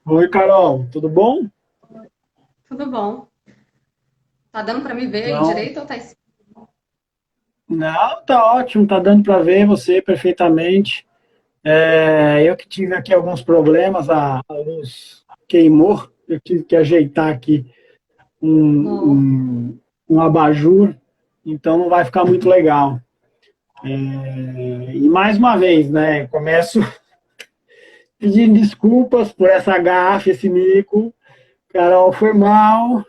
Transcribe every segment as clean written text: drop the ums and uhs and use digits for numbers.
Oi, Carol, tudo bom? Tudo bom? Tá dando pra me ver aí Então, direito ou tá não, tá ótimo, tá dando para ver você perfeitamente. Eu que tive aqui alguns problemas, a luz queimou, eu tive que ajeitar aqui no... um abajur, então não vai ficar muito legal. E mais uma vez, né, começo pedindo desculpas por essa gafe, esse mico. Carol, foi mal.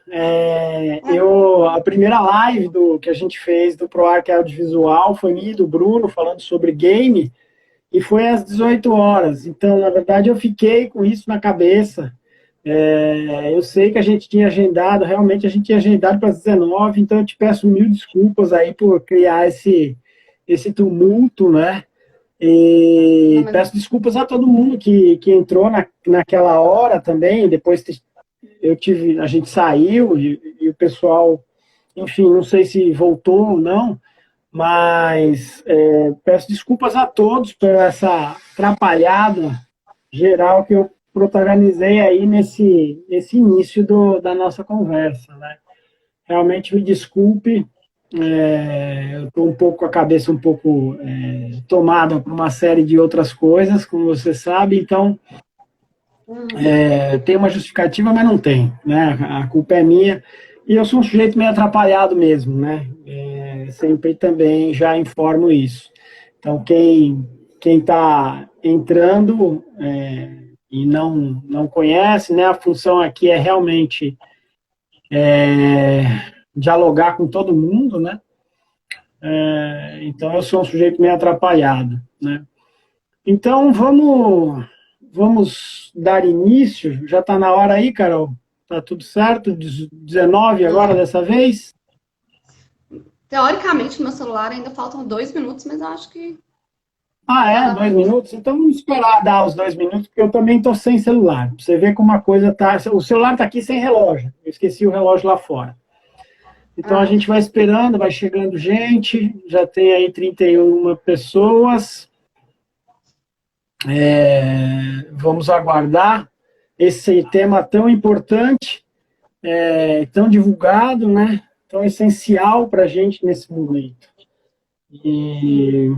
A primeira live que a gente fez do ProArc Audiovisual foi minha e do Bruno, falando sobre game, e foi às 18 horas. Então, na verdade, eu fiquei com isso na cabeça. Eu sei que a gente tinha agendado, realmente a gente tinha agendado para as 19, então eu te peço mil desculpas aí por criar esse tumulto, né? Não, E mas peço desculpas a todo mundo que entrou naquela hora também, depois a gente saiu e o pessoal, enfim, não sei se voltou ou não, mas peço desculpas a todos por essa atrapalhada geral que eu protagonizei aí nesse início da nossa conversa, né? Realmente me desculpe, eu estou um pouco com a cabeça um pouco tomada por uma série de outras coisas, como você sabe, então tem uma justificativa, mas não tem, né? A culpa é minha. E eu sou um sujeito meio atrapalhado mesmo, né? Sempre também já informo isso. Então, quem está entrando e não conhece, né? A função aqui é realmente dialogar com todo mundo, né? Então, eu sou um sujeito meio atrapalhado, né? Então, vamos dar início. Já está na hora aí, Carol? Tá tudo certo? 19 agora não. dessa vez? Teoricamente, no meu celular ainda faltam 2 minutos, mas eu acho que Ah, já é? dá pra Dois gente. minutos? Então vamos esperar dar os 2 minutos, porque eu também estou sem celular. Pra você ver como a coisa tá. O celular está aqui sem relógio. Eu esqueci o relógio lá fora. Então a Ah, gente vai esperando, vai chegando gente. Já tem aí 31 pessoas. Vamos aguardar esse tema tão importante, tão divulgado, né? Tão essencial para a gente nesse momento. sim. E,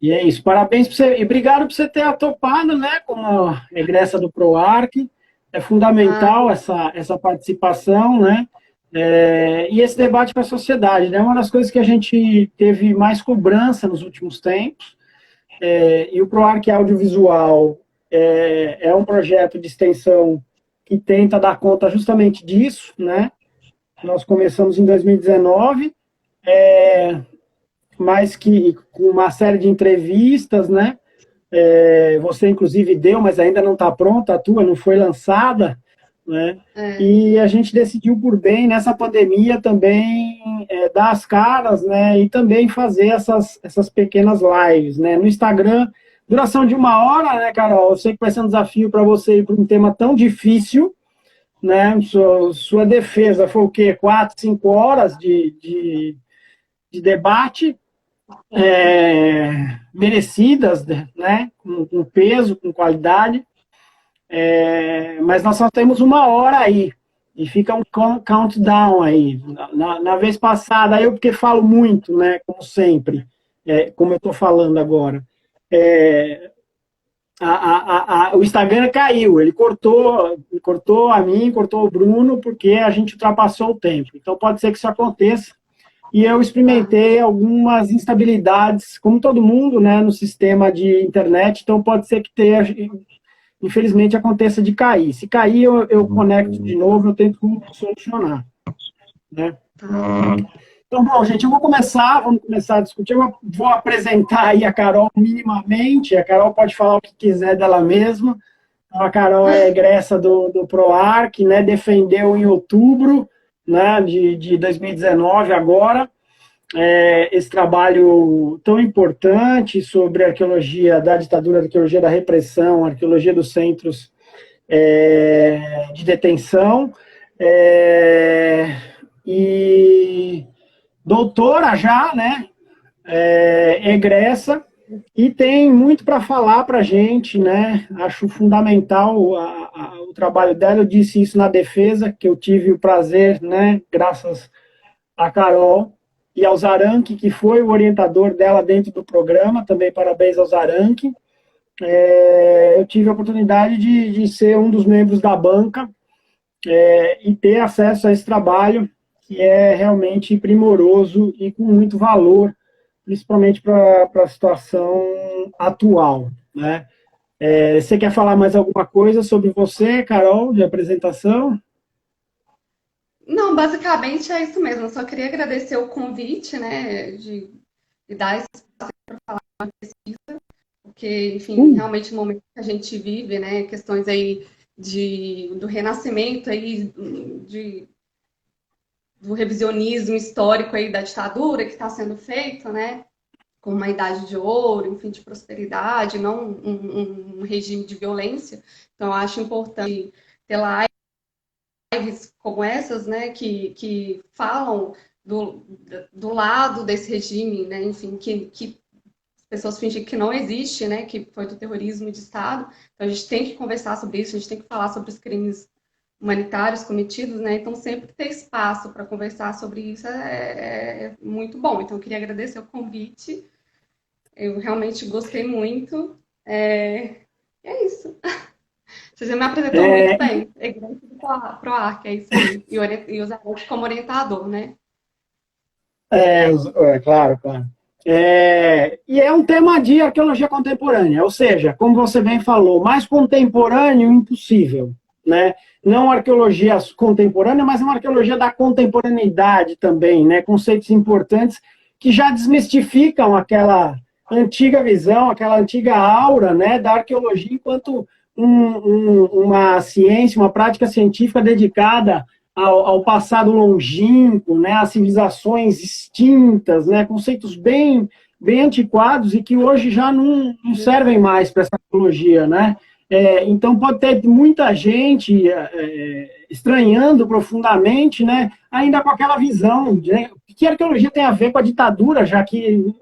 e é isso. Parabéns para você. E obrigado por você ter topado, né? Como egressa do ProArc. É Ah, fundamental essa participação, né? E esse debate com a sociedade, né? Uma das coisas que a gente teve mais cobrança nos últimos tempos, e o ProArc Audiovisual é um projeto de extensão que tenta dar conta justamente disso, né? Nós começamos em 2019, mas que com uma série de entrevistas, né? Você inclusive deu, mas ainda não está pronta, a tua não foi lançada, né? é. E a gente decidiu por bem nessa pandemia também dar as caras, né? E também fazer essas pequenas lives, né? No Instagram, duração de 1 hora, né, Carol? Eu sei que vai ser um desafio para você ir para um tema tão difícil, né? Sua defesa foi o quê? 4, 5 horas de debate, merecidas, né? Com peso, com qualidade. Mas nós só temos 1 hora aí. E fica um countdown aí. Na vez passada, eu porque falo muito, né? Como sempre, como eu estou falando agora. É, o Instagram caiu, ele cortou a mim, cortou o Bruno, porque a gente ultrapassou o tempo. Então pode ser que isso aconteça. E eu Tá. experimentei algumas instabilidades, como todo mundo, né, no sistema de internet. Então pode ser que tenha, infelizmente, aconteça de cair. Se cair, eu conecto de novo, eu tento solucionar, né? Tá. Então, bom, gente, vamos começar a discutir. Eu vou apresentar aí a Carol minimamente. A Carol pode falar o que quiser dela mesma. Então, a Carol é egressa do ProArc, né? Defendeu em outubro, né, de 2019 agora, esse trabalho tão importante sobre a arqueologia da ditadura, a arqueologia da repressão, a arqueologia dos centros de detenção, é, e doutora já, né, egressa, e tem muito para falar para a gente, né? Acho fundamental o trabalho dela. Eu disse isso na defesa, que eu tive o prazer, né? Graças a Carol e ao Zarank, que foi o orientador dela dentro do programa. Também parabéns ao Zarank. Eu tive a oportunidade de ser um dos membros da banca e ter acesso a esse trabalho que é realmente primoroso e com muito valor, principalmente para a situação atual, né? Você quer falar mais alguma coisa sobre você, Carol, de apresentação? Não, basicamente é isso mesmo. Eu só queria agradecer o convite, né, de dar esse pesquisa, porque, enfim, realmente no momento que a gente vive, né, questões aí do renascimento aí, do revisionismo histórico aí da ditadura que está sendo feito, né, com uma idade de ouro, enfim, de prosperidade, não um regime de violência. Então, eu acho importante ter lives como essas, né, que falam do lado desse regime, né, enfim, que as pessoas fingem que não existe, né, que foi do terrorismo de Estado. Então, a gente tem que conversar sobre isso, a gente tem que falar sobre os crimes humanitários cometidos, né? Então, sempre ter espaço para conversar sobre isso é muito bom. Então, eu queria agradecer o convite. Eu realmente gostei muito. É isso. Você já me apresentou muito É, bem. É grande do PROAC, é isso aí. E usar como orientador, né? claro, claro. E é um tema de arqueologia contemporânea, ou seja, como você bem falou, mais contemporâneo impossível, né? Não arqueologia contemporânea, mas uma arqueologia da contemporaneidade também, né? Conceitos importantes que já desmistificam aquela antiga visão, aquela antiga aura, né, da arqueologia enquanto uma ciência, uma prática científica dedicada ao passado longínquo, né, às civilizações extintas, né, conceitos bem antiquados e que hoje já não servem mais para essa arqueologia, né? Então pode ter muita gente estranhando profundamente, né, ainda com aquela visão de, né, o que a arqueologia tem a ver com a ditadura, já que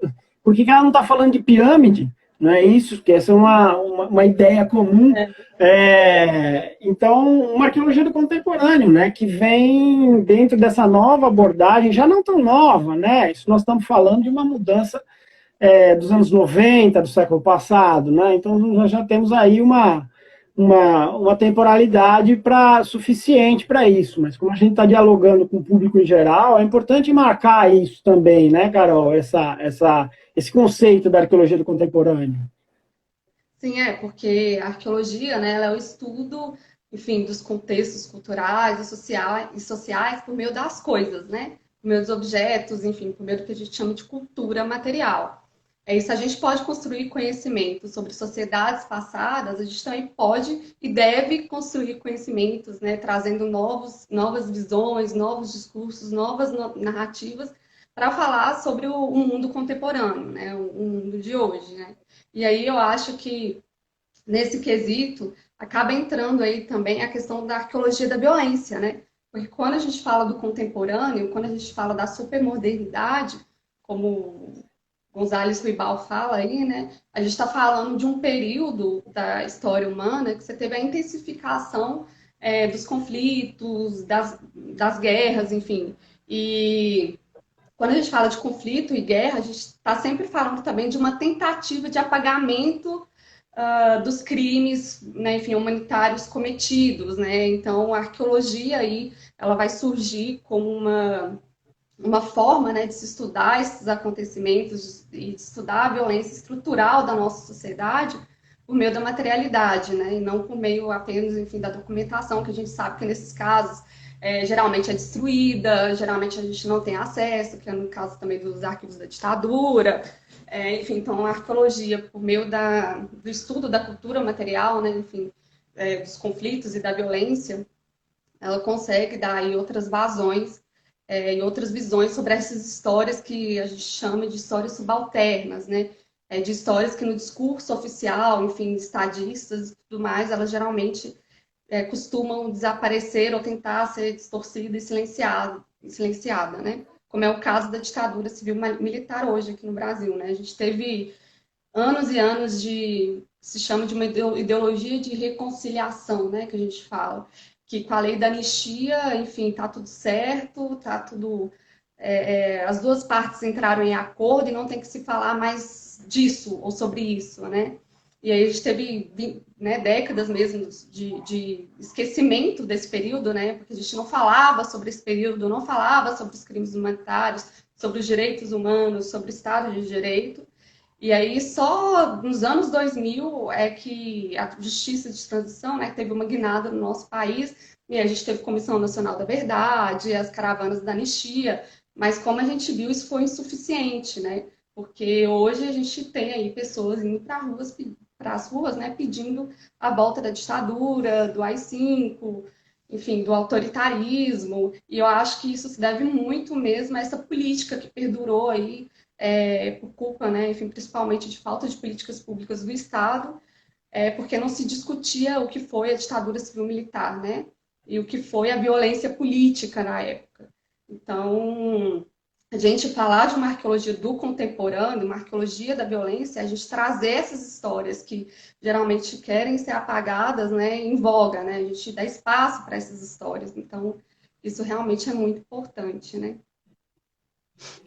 por que ela não está falando de pirâmide? Não é isso? Que essa é uma ideia comum. Então, uma arqueologia do contemporâneo, né, que vem dentro dessa nova abordagem, já não tão nova, né? Isso nós estamos falando de uma mudança dos anos 90 do século passado, né? Então, nós já temos aí uma temporalidade suficiente para isso, mas como a gente está dialogando com o público em geral, é importante marcar isso também, né, Carol? Esse conceito da arqueologia do contemporâneo. Sim, porque a arqueologia, né, ela é o estudo, enfim, dos contextos culturais e sociais por meio das coisas, né? Por meio dos objetos, enfim, por meio do que a gente chama de cultura material. É isso, a gente pode construir conhecimento sobre sociedades passadas, a gente também pode e deve construir conhecimentos, né, trazendo novas visões, novos discursos, novas narrativas para falar sobre o mundo contemporâneo, né, o mundo de hoje, né? E aí eu acho que nesse quesito acaba entrando aí também a questão da arqueologia da violência, né? Porque quando a gente fala do contemporâneo, quando a gente fala da supermodernidade, como González Ruibal fala aí, né? A gente está falando de um período da história humana que você teve a intensificação dos conflitos, das guerras, enfim. E quando a gente fala de conflito e guerra, a gente está sempre falando também de uma tentativa de apagamento dos crimes, né, enfim, humanitários cometidos, né? Então, a arqueologia aí, ela vai surgir como uma forma, né, de se estudar esses acontecimentos e de estudar a violência estrutural da nossa sociedade por meio da materialidade, né, e não por meio apenas, enfim, da documentação, que a gente sabe que nesses casos geralmente é destruída, geralmente a gente não tem acesso, que é no caso também dos arquivos da ditadura, enfim, então a arqueologia, por meio do estudo da cultura material, né, enfim, dos conflitos e da violência, ela consegue dar aí outras vazões e outras visões sobre essas histórias que a gente chama de histórias subalternas, né? De histórias que no discurso oficial, enfim, estadistas e tudo mais, elas geralmente costumam desaparecer ou tentar ser distorcida e silenciada, né? Como é o caso da ditadura civil militar hoje aqui no Brasil, né? A gente teve anos e anos se chama de uma ideologia de reconciliação, né, que a gente fala, que com a lei da anistia, enfim, tá tudo certo, tá tudo, as duas partes entraram em acordo e não tem que se falar mais disso ou sobre isso, né? E aí a gente teve, né, décadas mesmo de esquecimento desse período, né? Porque a gente não falava sobre esse período, não falava sobre os crimes humanitários, sobre os direitos humanos, sobre o Estado de Direito. E aí, só nos anos 2000 é que a justiça de transição, né, teve uma guinada no nosso país, e a gente teve Comissão Nacional da Verdade, as caravanas da anistia, mas como a gente viu, isso foi insuficiente, né? Porque hoje a gente tem aí pessoas indo para as ruas, né, pedindo a volta da ditadura, do AI-5, enfim, do autoritarismo, e eu acho que isso se deve muito mesmo a essa política que perdurou aí por culpa, né, enfim, principalmente de falta de políticas públicas do Estado, porque não se discutia o que foi a ditadura civil-militar, né, e o que foi a violência política na época. Então, a gente falar de uma arqueologia do contemporâneo, uma arqueologia da violência, a gente trazer essas histórias que geralmente querem ser apagadas, né, em voga, né, a gente dá espaço para essas histórias. Então, isso realmente é muito importante, né.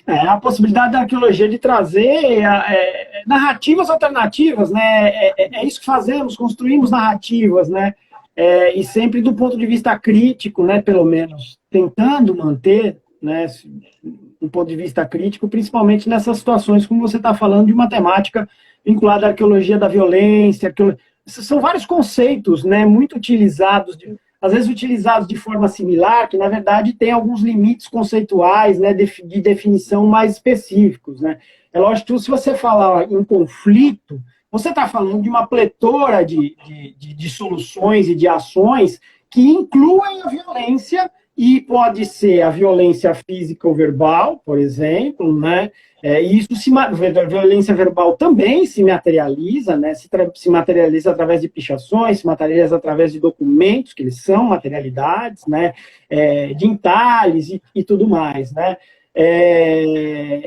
A possibilidade da arqueologia de trazer narrativas alternativas, né? É isso que fazemos, construímos narrativas, né? E sempre do ponto de vista crítico, né? Pelo menos tentando manter, né? Um ponto de vista crítico, principalmente nessas situações como você está falando de uma temática vinculada à arqueologia da violência. São vários conceitos, né? Muito utilizados às vezes utilizados de forma similar, que na verdade tem alguns limites conceituais, né, de definição mais específicos, né. É lógico que se você falar em conflito, você está falando de uma pletora de soluções e de ações que incluem a violência, e pode ser a violência física ou verbal, por exemplo, né? A violência verbal também se materializa, né? Se materializa através de pichações, se materializa através de documentos, que eles são materialidades, né? De entalhes e tudo mais, né?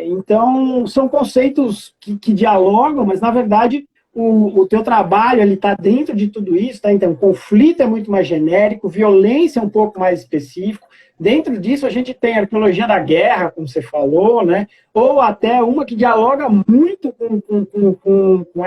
Então, são conceitos que dialogam, mas, na verdade, o teu trabalho ele está dentro de tudo isso, tá? Então, conflito é muito mais genérico, violência é um pouco mais específico. Dentro disso, a gente tem a arqueologia da guerra, como você falou, né? Ou até uma que dialoga muito com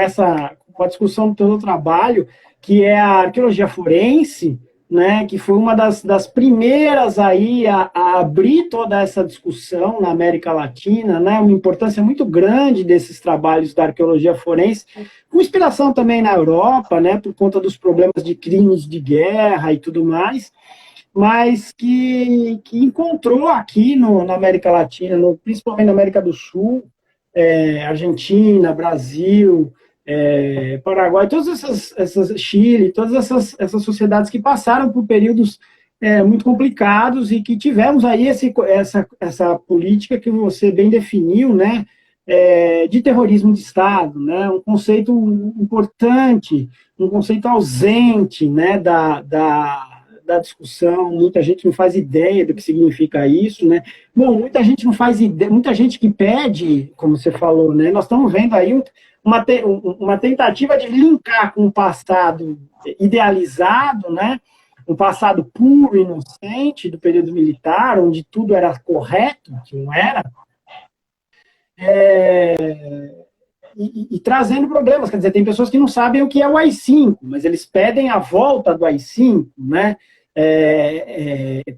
a discussão do teu trabalho, que é a arqueologia forense, né, que foi uma das primeiras aí a abrir toda essa discussão na América Latina, né, uma importância muito grande desses trabalhos da arqueologia forense, com inspiração também na Europa, né, por conta dos problemas de crimes de guerra e tudo mais, mas que encontrou aqui na América Latina, principalmente na América do Sul, Argentina, Brasil, Paraguai, todas essas Chile, todas essas sociedades que passaram por períodos muito complicados e que tivemos aí essa política que você bem definiu, né, de terrorismo de Estado, né, um conceito importante, um conceito ausente, né, da discussão, muita gente não faz ideia do que significa isso, né? Bom, muita gente não faz ideia, muita gente que pede, como você falou, né? Nós estamos vendo aí uma tentativa de linkar com um passado idealizado, né? Um passado puro, inocente, do período militar, onde tudo era correto, que não era, e trazendo problemas. Quer dizer, tem pessoas que não sabem o que é o AI-5, mas eles pedem a volta do AI-5, né?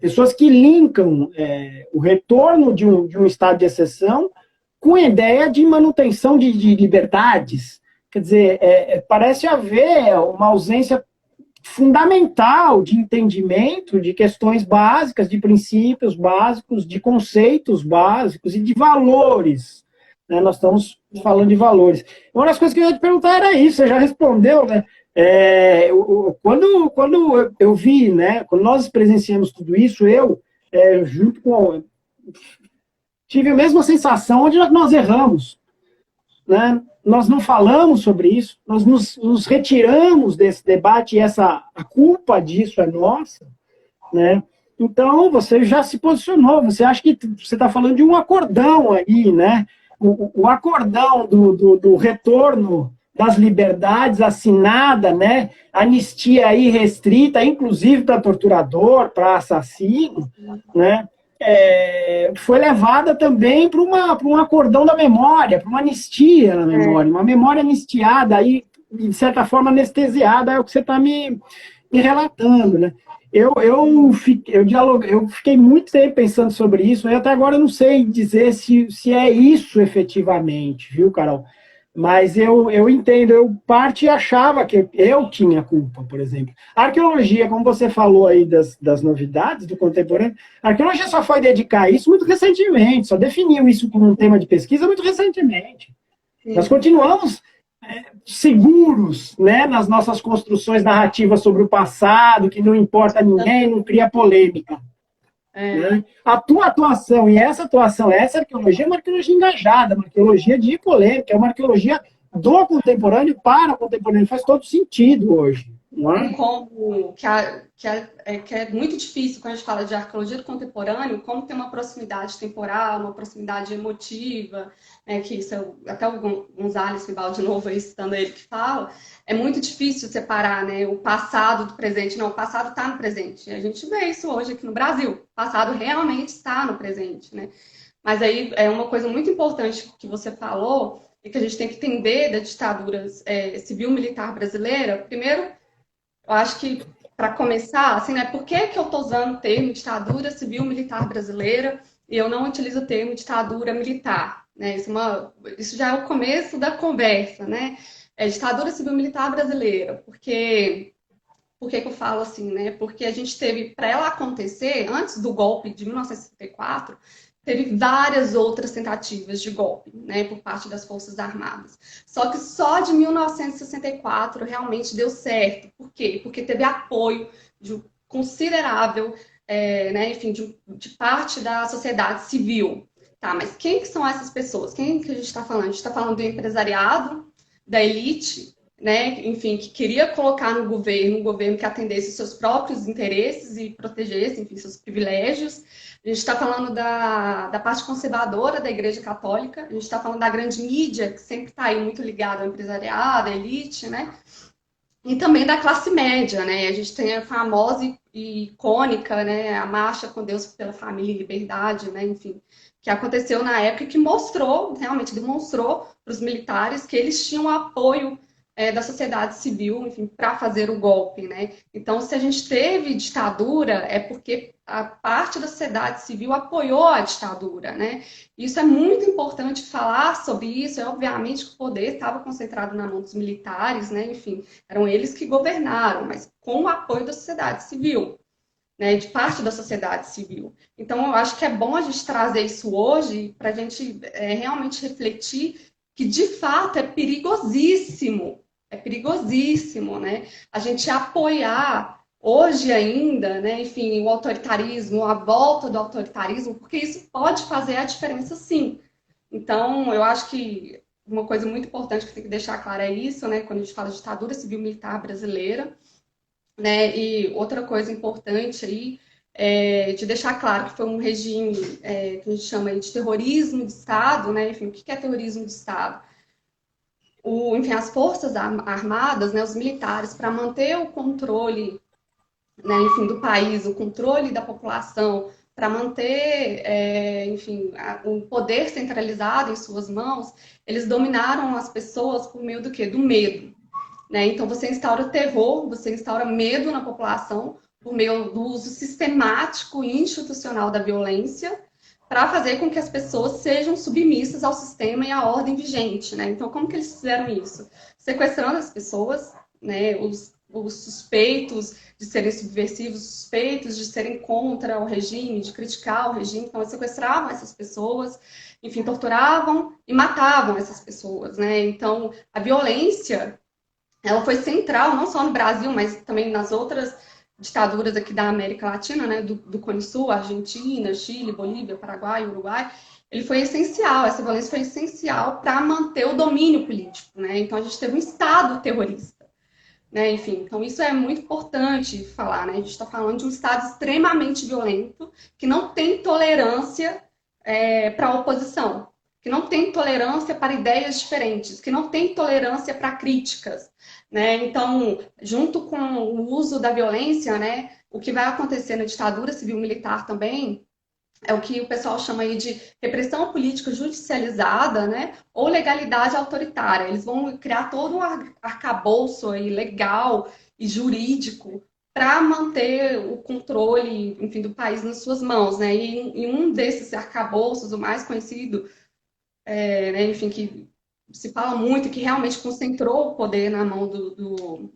Pessoas que linkam o retorno de um estado de exceção com a ideia de manutenção de liberdades. Quer dizer, parece haver uma ausência fundamental de entendimento de questões básicas, de princípios básicos, de conceitos básicos e de valores. Né? Nós estamos falando de valores. Uma das coisas que eu ia te perguntar era isso, você já respondeu, né? Quando eu vi, né, quando nós presenciamos tudo isso, junto com... tive a mesma sensação onde nós erramos. Né? Nós não falamos sobre isso, nós nos retiramos desse debate e a culpa disso é nossa. Né? Então, você já se posicionou, você acha que você está falando de um acordão aí, né? o acordão do retorno das liberdades assinada, né, anistia aí restrita, inclusive para torturador, para assassino, né, foi levada também para um acordão da memória, para uma anistia na memória, uma memória anistiada, aí, de certa forma anestesiada, é o que você está me relatando, né? Eu fiquei muito tempo pensando sobre isso, e até agora eu não sei dizer se é isso efetivamente, viu, Carol? Mas eu entendo, eu parte achava que eu tinha culpa, por exemplo. A arqueologia, como você falou aí das novidades do contemporâneo, a arqueologia só foi dedicar a isso muito recentemente, só definiu isso como um tema de pesquisa muito recentemente. Nós continuamos seguros, né, nas nossas construções narrativas sobre o passado, que não importa a ninguém, não cria polêmica. Né? A tua atuação e essa arqueologia é uma arqueologia engajada, uma arqueologia de polêmica, é uma arqueologia do contemporâneo para o contemporâneo, faz todo sentido hoje. Não é? Como que é muito difícil quando a gente fala de arqueologia do contemporâneo, como tem uma proximidade temporal, uma proximidade emotiva, né, que isso até o Gonzalez Fibal, de novo, aí citando ele que fala, é muito difícil separar, né, o passado do presente. Não, o passado está no presente. E a gente vê isso hoje aqui no Brasil. O passado realmente está no presente, né? Mas aí é uma coisa muito importante que você falou e que a gente tem que entender da ditadura civil-militar brasileira. Primeiro, eu acho que, para começar, assim, né, por que eu estou usando o termo ditadura civil-militar brasileira e eu não utilizo o termo ditadura militar? Né? Isso já é o começo da conversa, né? Ditadura civil-militar brasileira. Por que eu falo assim, né? Porque a gente teve, para ela acontecer, antes do golpe de 1964, teve várias outras tentativas de golpe, né, por parte das Forças Armadas. Só que só de 1964 realmente deu certo. Por quê? Porque teve apoio considerável, né, enfim, de parte da sociedade civil. Tá, mas quem que são essas pessoas? Quem que a gente está falando? A gente está falando do empresariado, da elite, né, enfim, que queria colocar no governo um governo que atendesse os seus próprios interesses e protegesse, enfim, seus privilégios. A gente está falando da parte conservadora da Igreja Católica, a gente está falando da grande mídia, que sempre está aí muito ligada ao empresariado, à elite, né? E também da classe média, né? A gente tem a famosa e icônica, né, a Marcha com Deus pela Família e Liberdade, né? Enfim, que aconteceu na época e que mostrou, realmente demonstrou para os militares que eles tinham apoio da sociedade civil, enfim, para fazer o golpe, né? Então, se a gente teve ditadura, é porque a parte da sociedade civil apoiou a ditadura, né? Isso é muito importante falar sobre isso. Obviamente que o poder estava concentrado na mão dos militares, né? Enfim, eram eles que governaram, mas com o apoio da sociedade civil, né? De parte da sociedade civil. Então, eu acho que é bom a gente trazer isso hoje para a gente realmente refletir que, de fato, é perigosíssimo, né? A gente apoiar hoje ainda, né? Enfim, o autoritarismo, a volta do autoritarismo, porque isso pode fazer a diferença, sim. Então, eu acho que uma coisa muito importante que tem que deixar clara é isso, né? Quando a gente fala de ditadura civil-militar brasileira, né? E outra coisa importante aí de deixar claro que foi um regime que a gente chama de terrorismo de Estado, né? Enfim, o que é terrorismo de Estado? Enfim, as forças armadas, né, os militares, para manter o controle, né, enfim, do país, o controle da população, para manter, enfim, o poder centralizado em suas mãos, eles dominaram as pessoas por meio do quê? Do medo. Né? Então, você instaura terror, você instaura medo na população por meio do uso sistemático e institucional da violência, para fazer com que as pessoas sejam submissas ao sistema e à ordem vigente, né? Então, como que eles fizeram isso? Sequestrando as pessoas, né? Os suspeitos de serem subversivos, suspeitos de serem contra o regime, de criticar o regime, então eles sequestravam essas pessoas, enfim, torturavam e matavam essas pessoas, né? Então, a violência, ela foi central, não só no Brasil, mas também nas outras ditaduras aqui da América Latina, né, do Cone Sul, Argentina, Chile, Bolívia, Paraguai, Uruguai. Ele foi essencial, essa violência foi essencial para manter o domínio político, né? Então a gente teve um Estado terrorista, né? Enfim, então isso é muito importante falar, né? A gente está falando de um Estado extremamente violento, que não tem tolerância para a oposição, que não tem tolerância para ideias diferentes, que não tem tolerância para críticas, né? Então, junto com o uso da violência, né, o que vai acontecer na ditadura civil-militar também é o que o pessoal chama aí de repressão política judicializada, né, ou legalidade autoritária. Eles vão criar todo um arcabouço aí legal e jurídico para manter o controle, enfim, do país nas suas mãos, né? E um desses arcabouços, o mais conhecido, né, enfim, que se fala muito, que realmente concentrou o poder na mão do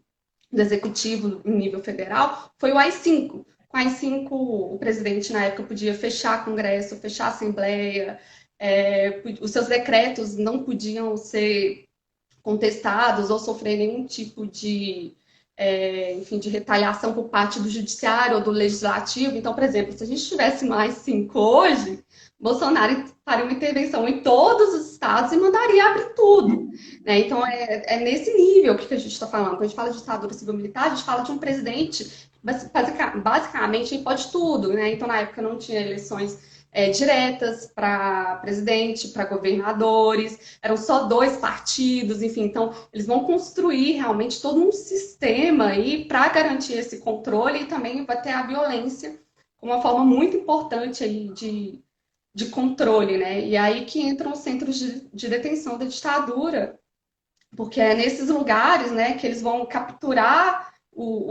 executivo em nível federal, foi o AI-5. Com o AI-5, o presidente, na época, podia fechar Congresso, fechar Assembleia, os seus decretos não podiam ser contestados ou sofrer nenhum tipo de, enfim, de retaliação por parte do judiciário ou do legislativo. Então, por exemplo, se a gente tivesse mais 5 hoje, Bolsonaro faria uma intervenção em todos os estados e mandaria abrir tudo, né? Então, é nesse nível que a gente está falando. Quando a gente fala de ditadura civil-militar, a gente fala de um presidente que basicamente pode tudo, né? Então, na época não tinha eleições diretas para presidente, para governadores, eram só 2 partidos, enfim. Então, eles vão construir realmente todo um sistema aí para garantir esse controle, e também vai ter a violência como uma forma muito importante aí de controle, né? E aí que entram os centros de detenção da ditadura, porque é nesses lugares, né, que eles vão capturar,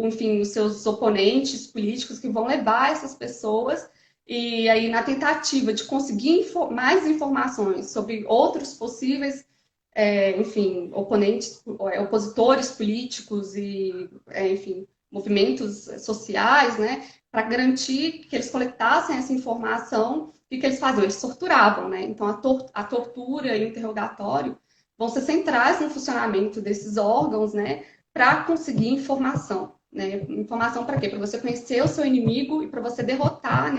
enfim, os seus oponentes políticos, que vão levar essas pessoas, e aí na tentativa de conseguir mais informações sobre outros possíveis, enfim, opositores políticos e, enfim, movimentos sociais, né, para garantir que eles coletassem essa informação. E o que eles faziam? Eles torturavam, né? Então, a tortura e o interrogatório vão ser centrais no funcionamento desses órgãos, né? Para conseguir informação, né? Informação para quê? Para você conhecer o seu inimigo e para você derrotar,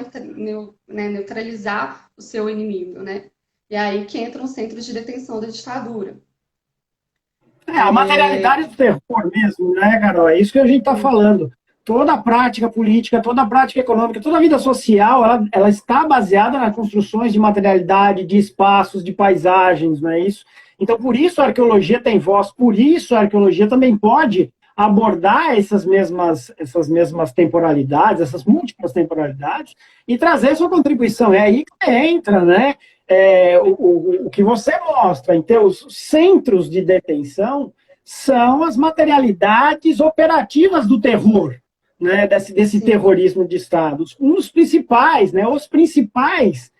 neutralizar o seu inimigo, né? E aí que entram os centros de detenção da ditadura. A materialidade do terror mesmo, né, Carol? É isso que a gente está falando. Toda a prática política, toda a prática econômica, toda a vida social, ela está baseada nas construções de materialidade, de espaços, de paisagens, não é isso? Então, por isso a arqueologia tem voz, por isso a arqueologia também pode abordar essas mesmas temporalidades, essas múltiplas temporalidades, e trazer sua contribuição. É aí que entra, né? O que você mostra em teus centros de detenção são as materialidades operativas do terror, né, desse terrorismo de Estado. Os principais, né, os principais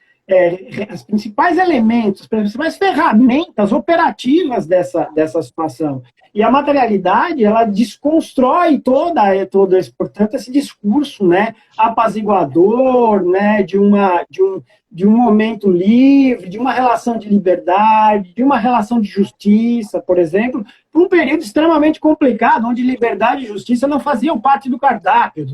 elementos, as principais ferramentas operativas dessa situação. E a materialidade, ela desconstrói todo esse, portanto, esse discurso, né, apaziguador, né, de um momento livre, de uma relação de liberdade, de uma relação de justiça, por exemplo, por um período extremamente complicado, onde liberdade e justiça não faziam parte do cardápio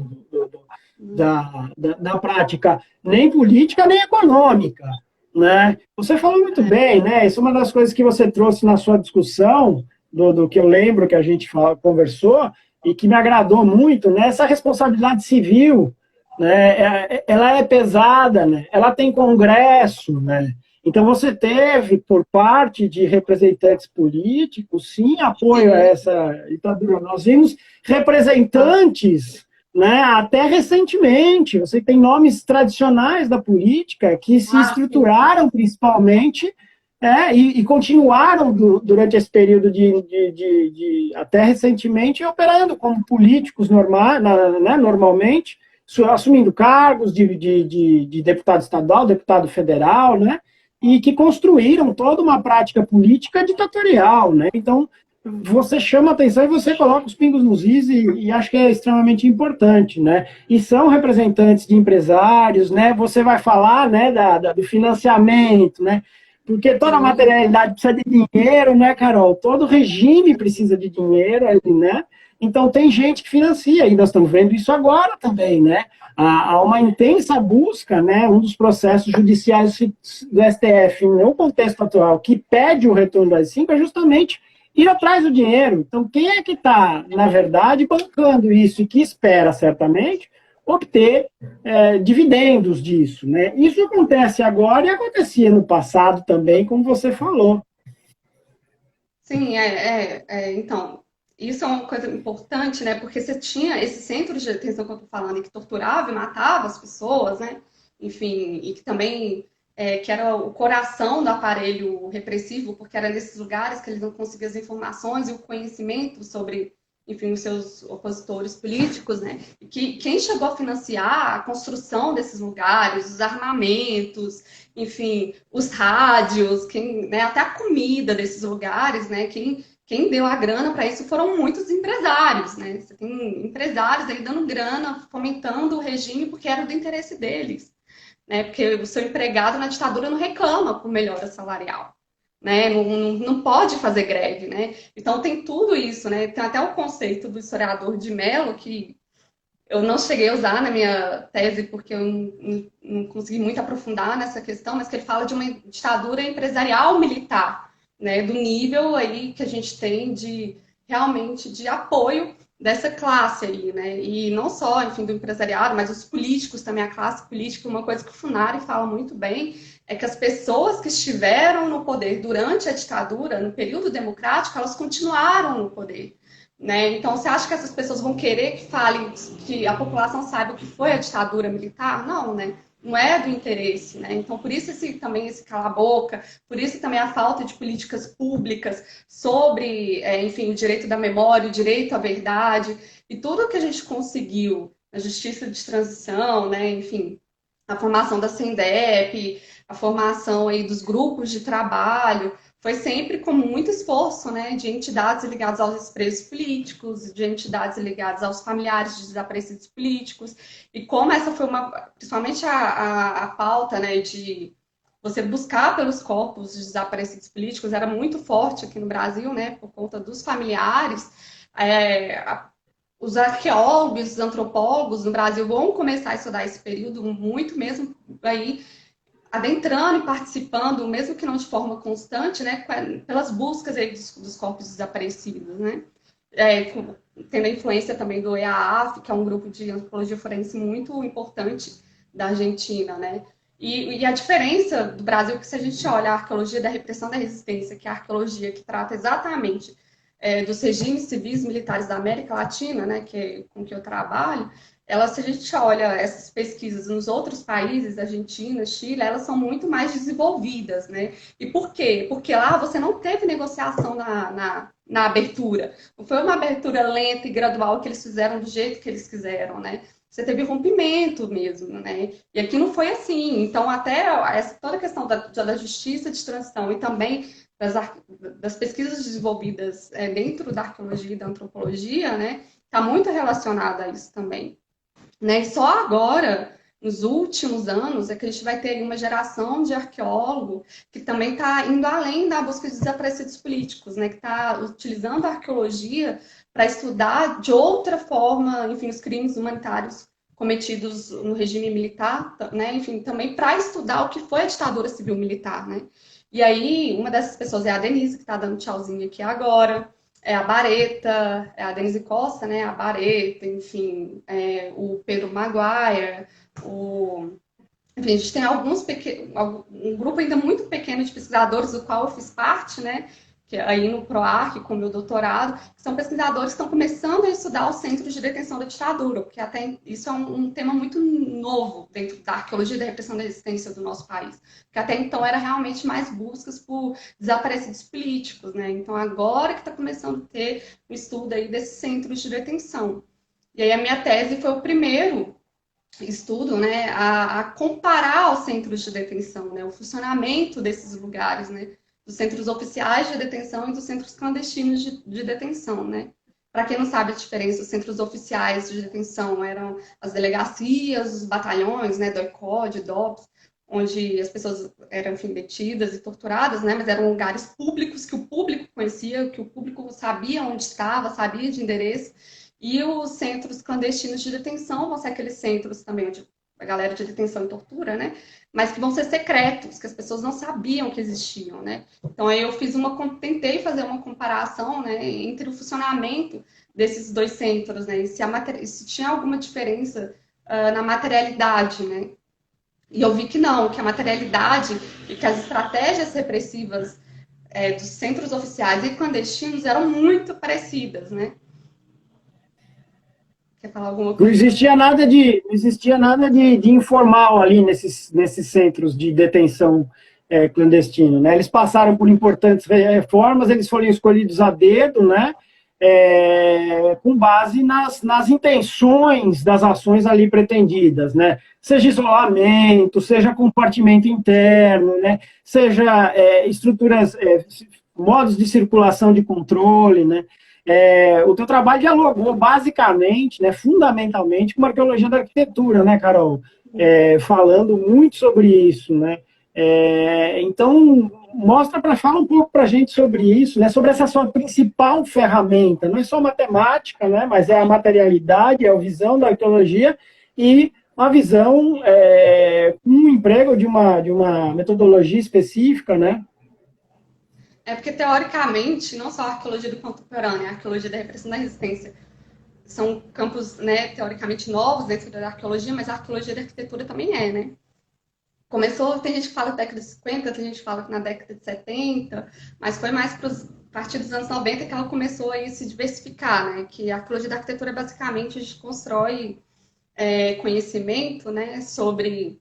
da prática, nem política, nem econômica, né? Você falou muito bem, né? Isso é uma das coisas que você trouxe na sua discussão, do que eu lembro que a gente conversou, e que me agradou muito, né? Essa responsabilidade civil, né? Ela é pesada, né? Ela tem congresso, né? Então você teve, por parte de representantes políticos, sim, apoio a essa ditadura. Nós vimos representantes, né, até recentemente, você tem nomes tradicionais da política que se estruturaram principalmente e continuaram durante esse período até recentemente operando como políticos normalmente, assumindo cargos de deputado estadual, deputado federal, né, e que construíram toda uma prática política ditatorial, né? Então, você chama atenção e você coloca os pingos nos is e acho que é extremamente importante, né? E são representantes de empresários, né? Você vai falar, né, do financiamento, né? Porque toda materialidade precisa de dinheiro, né, Carol? Todo regime precisa de dinheiro, né? Então tem gente que financia, e nós estamos vendo isso agora também, né? Há uma intensa busca, né? Um dos processos judiciais do STF, no contexto atual, que pede o retorno do AI-5 é justamente ir atrás do dinheiro. Então, quem é que está, na verdade, bancando isso e que espera, certamente, obter dividendos disso, né? Isso acontece agora e acontecia no passado também, como você falou. Sim, então, isso é uma coisa importante, né? Porque você tinha esse centro de detenção que eu tô falando, que torturava e matava as pessoas, né? Enfim, e que também que era o coração do aparelho repressivo, porque era nesses lugares que eles não conseguiam as informações e o conhecimento sobre, enfim, os seus opositores políticos, né? E que quem chegou a financiar a construção desses lugares, os armamentos, enfim, os rádios, né, até a comida desses lugares, né? Quem deu a grana para isso foram muitos empresários, né? Você tem empresários aí dando grana, fomentando o regime porque era do interesse deles, né? Porque o seu empregado na ditadura não reclama por melhora salarial, né? Não pode fazer greve, né? Então tem tudo isso, né? Tem até o conceito do historiador de Mello que eu não cheguei a usar na minha tese porque eu não consegui muito aprofundar nessa questão, mas que ele fala de uma ditadura empresarial militar, né, do nível aí que a gente tem de realmente de apoio dessa classe aí, né, e não só, enfim, do empresariado, mas os políticos também, a classe política, uma coisa que o Funari fala muito bem é que as pessoas que estiveram no poder durante a ditadura, no período democrático, elas continuaram no poder. Né? Então, você acha que essas pessoas vão querer que falem, que a população saiba o que foi a ditadura militar? Não, né? Não é do interesse, né? Então, por isso também esse cala-boca, por isso também a falta de políticas públicas sobre, enfim, o direito da memória, o direito à verdade, e tudo que a gente conseguiu, a justiça de transição, né? Enfim, a formação da SENDEP, a formação aí dos grupos de trabalho, foi sempre com muito esforço, né, de entidades ligadas aos presos políticos, de entidades ligadas aos familiares de desaparecidos políticos, e como essa foi principalmente a pauta, né, de você buscar pelos corpos de desaparecidos políticos, era muito forte aqui no Brasil, né, por conta dos familiares, os arqueólogos, os antropólogos no Brasil vão começar a estudar esse período muito mesmo aí adentrando e participando, mesmo que não de forma constante, né, pelas buscas aí dos corpos desaparecidos, né, tendo a influência também do EAAF, que é um grupo de antropologia forense muito importante da Argentina, né, e a diferença do Brasil, que se a gente olha a arqueologia da repressão da resistência, que é a arqueologia que trata exatamente dos regimes civis militares da América Latina, né, com que eu trabalho, se a gente olha essas pesquisas nos outros países, Argentina, Chile, elas são muito mais desenvolvidas, né? E por quê? Porque lá você não teve negociação na abertura. Não foi uma abertura lenta e gradual que eles fizeram do jeito que eles quiseram, né? Você teve rompimento mesmo, né? E aqui não foi assim. Então, até toda a questão da justiça de transição e também das pesquisas desenvolvidas dentro da arqueologia e da antropologia, né? Está muito relacionada a isso também. Né? E só agora, nos últimos anos, é que a gente vai ter uma geração de arqueólogo que também está indo além da busca de desaparecidos políticos, né? Que está utilizando a arqueologia para estudar de outra forma, enfim, os crimes humanitários cometidos no regime militar, né? Enfim, também para estudar o que foi a ditadura civil-militar, né? E aí, uma dessas pessoas é a Denise, que está dando tchauzinho aqui agora, a Bareta, a Denise Costa, né, a Bareta, enfim, o Pedro Maguire, enfim, a gente tem um grupo ainda muito pequeno de pesquisadores, do qual eu fiz parte, né, que aí no PROARC, com o meu doutorado, que são pesquisadores que estão começando a estudar os centros de detenção da ditadura, porque até isso é um tema muito novo dentro da arqueologia da repressão da resistência do nosso país, que até então era realmente mais buscas por desaparecidos políticos, né? Então agora que está começando a ter um estudo aí desses centros de detenção. E aí a minha tese foi o primeiro estudo, né, a comparar os centros de detenção, né, o funcionamento desses lugares, né, dos centros oficiais de detenção e dos centros clandestinos de detenção, né. Para quem não sabe a diferença, os centros oficiais de detenção eram as delegacias, os batalhões, né, do ECOD, DOPS, onde as pessoas eram, enfim, detidas e torturadas, né, mas eram lugares públicos que o público conhecia, que o público sabia onde estava, sabia de endereço. E os centros clandestinos de detenção vão ser aqueles centros também onde a galera de detenção e tortura, né? Mas que vão ser secretos, que as pessoas não sabiam que existiam, né? Então aí eu tentei fazer uma comparação, né, entre o funcionamento desses dois centros, né? E se tinha alguma diferença na materialidade, né? E eu vi que não, que a materialidade e que as estratégias repressivas dos centros oficiais e clandestinos eram muito parecidas, né? Quer falar alguma Não coisa? existia nada de informal ali nesses centros de detenção clandestino, né? Eles passaram por importantes reformas, eles foram escolhidos a dedo, né? Com base nas intenções das ações ali pretendidas, né? Seja isolamento, seja compartimento interno, né? Seja estruturas, modos de circulação de controle, né? O teu trabalho dialogou basicamente, né, fundamentalmente, com a arqueologia da arquitetura, né, Carol? Falando muito sobre isso, né? Então, fala um pouco para a gente sobre isso, né? Sobre essa sua principal ferramenta. Não é só matemática, né? Mas é a materialidade, é a visão da arqueologia e uma visão com um emprego de uma metodologia específica, né? Porque, teoricamente, não só a arqueologia do contemporâneo, a arqueologia da repressão da resistência são campos, né, teoricamente novos dentro da arqueologia, mas a arqueologia da arquitetura também né? Começou, tem gente que fala na década de 50, tem gente que fala que na década de 70, mas foi mais a partir dos anos 90 que ela começou a se diversificar, né? Que a arqueologia da arquitetura, basicamente, a gente constrói conhecimento, né, sobre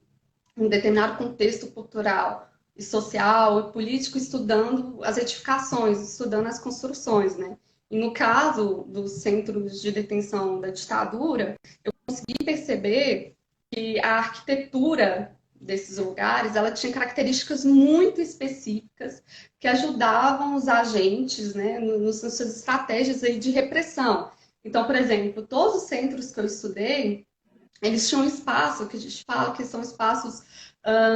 um determinado contexto cultural e social e político, estudando as edificações, estudando as construções, né? E no caso dos centros de detenção da ditadura, eu consegui perceber que a arquitetura desses lugares, ela tinha características muito específicas que ajudavam os agentes, né, nas suas estratégias aí de repressão. Então, por exemplo, todos os centros que eu estudei, eles tinham um espaço que a gente fala que são espaços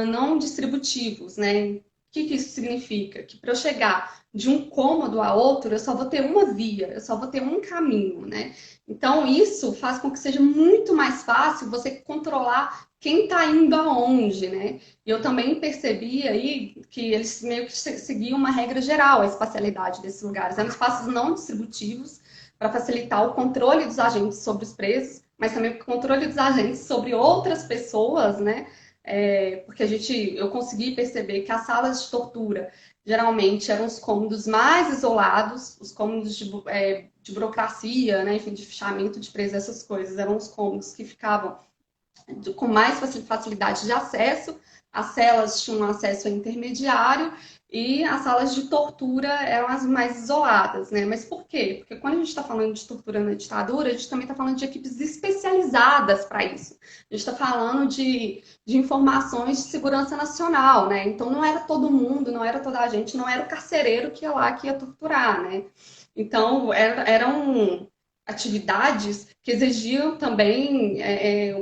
não distributivos, né? O que isso significa? Que para eu chegar de um cômodo a outro, eu só vou ter uma via, eu só vou ter um caminho, né? Então, isso faz com que seja muito mais fácil você controlar quem está indo aonde, né? E eu também percebi aí que eles meio que seguiam uma regra geral, a espacialidade desses lugares. Eram espaços não distributivos para facilitar o controle dos agentes sobre os presos, mas também o controle dos agentes sobre outras pessoas, né? Porque eu consegui perceber que as salas de tortura geralmente eram os cômodos mais isolados, os cômodos de burocracia, né? Enfim, de fichamento de preso, essas coisas, eram os cômodos que ficavam com mais facilidade de acesso, as celas tinham acesso intermediário e as salas de tortura eram as mais isoladas, né? Mas por quê? Porque quando a gente está falando de tortura na ditadura, a gente também está falando de equipes especializadas para isso. A gente está falando de informações de segurança nacional, né? Então não era todo mundo, não era toda a gente, não era o carcereiro que ia lá que ia torturar, né? Então eram atividades que exigiam também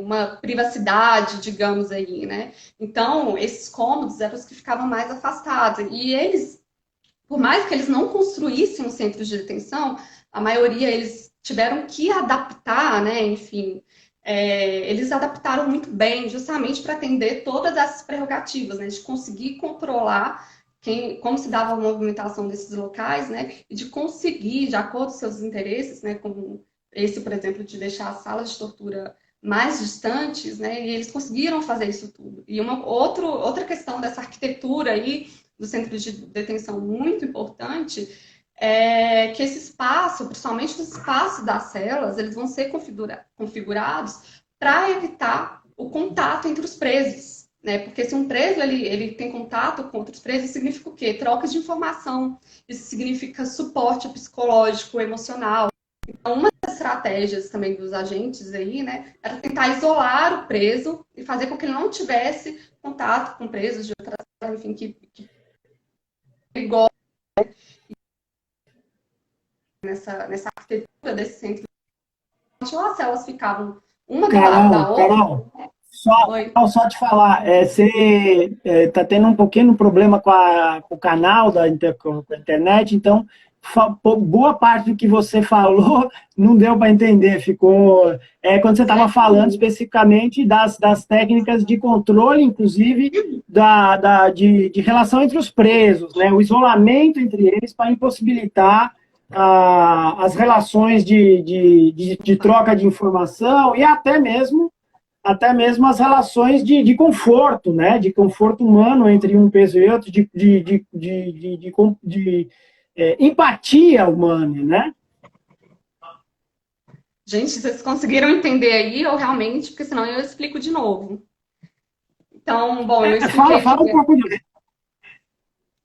uma privacidade, digamos aí, né? Então, esses cômodos eram os que ficavam mais afastados. E eles, por mais que eles não construíssem os centros de detenção, a maioria eles tiveram que adaptar, né? Enfim, eles adaptaram muito bem, justamente para atender todas essas prerrogativas, né? De conseguir controlar como se dava a movimentação desses locais, né? E de conseguir, de acordo com seus interesses, né? Como esse, por exemplo, de deixar as salas de tortura mais distantes, né? E eles conseguiram fazer isso tudo. E outra questão dessa arquitetura aí do centro de detenção muito importante é que esse espaço, principalmente os espaços das celas, eles vão ser configurados para evitar o contato entre os presos, né? Porque se um preso ele tem contato com outros presos, significa o quê? Troca de informação. Isso significa suporte psicológico, emocional. Então, uma das estratégias também dos agentes aí, né, era tentar isolar o preso e fazer com que ele não tivesse contato com presos de outras, enfim, que igual nessa arquitetura desse centro. Então, as celas ficavam uma do lado da outra. Carol, só te falar, você está tendo um pequeno problema com o canal com a internet, então boa parte do que você falou não deu para entender, ficou... quando você estava falando especificamente das técnicas de controle, inclusive, de relação entre os presos, né? O isolamento entre eles para impossibilitar as relações de troca de informação e até mesmo até mesmo as relações de conforto, né? De conforto humano entre um peso e outro, empatia humana, né? Gente, vocês conseguiram entender aí, ou realmente, porque senão eu explico de novo. Então, bom, eu Fala, expliquei fala um sobre. pouco,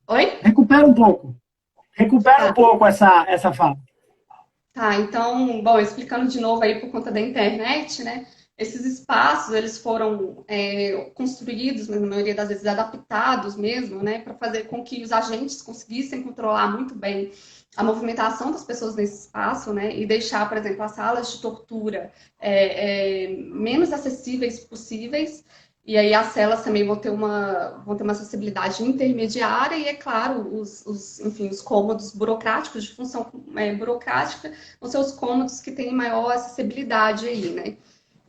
Oi? recupera um Tá. pouco essa fala. Tá, então, bom, explicando de novo aí por conta da internet, né? Esses espaços, eles foram construídos, na maioria das vezes adaptados mesmo, né? Para fazer com que os agentes conseguissem controlar muito bem a movimentação das pessoas nesse espaço, né? E deixar, por exemplo, as salas de tortura menos acessíveis possíveis. E aí as celas também vão ter uma acessibilidade intermediária e, é claro, enfim, os cômodos burocráticos, de função burocrática, vão ser os cômodos que têm maior acessibilidade aí, né?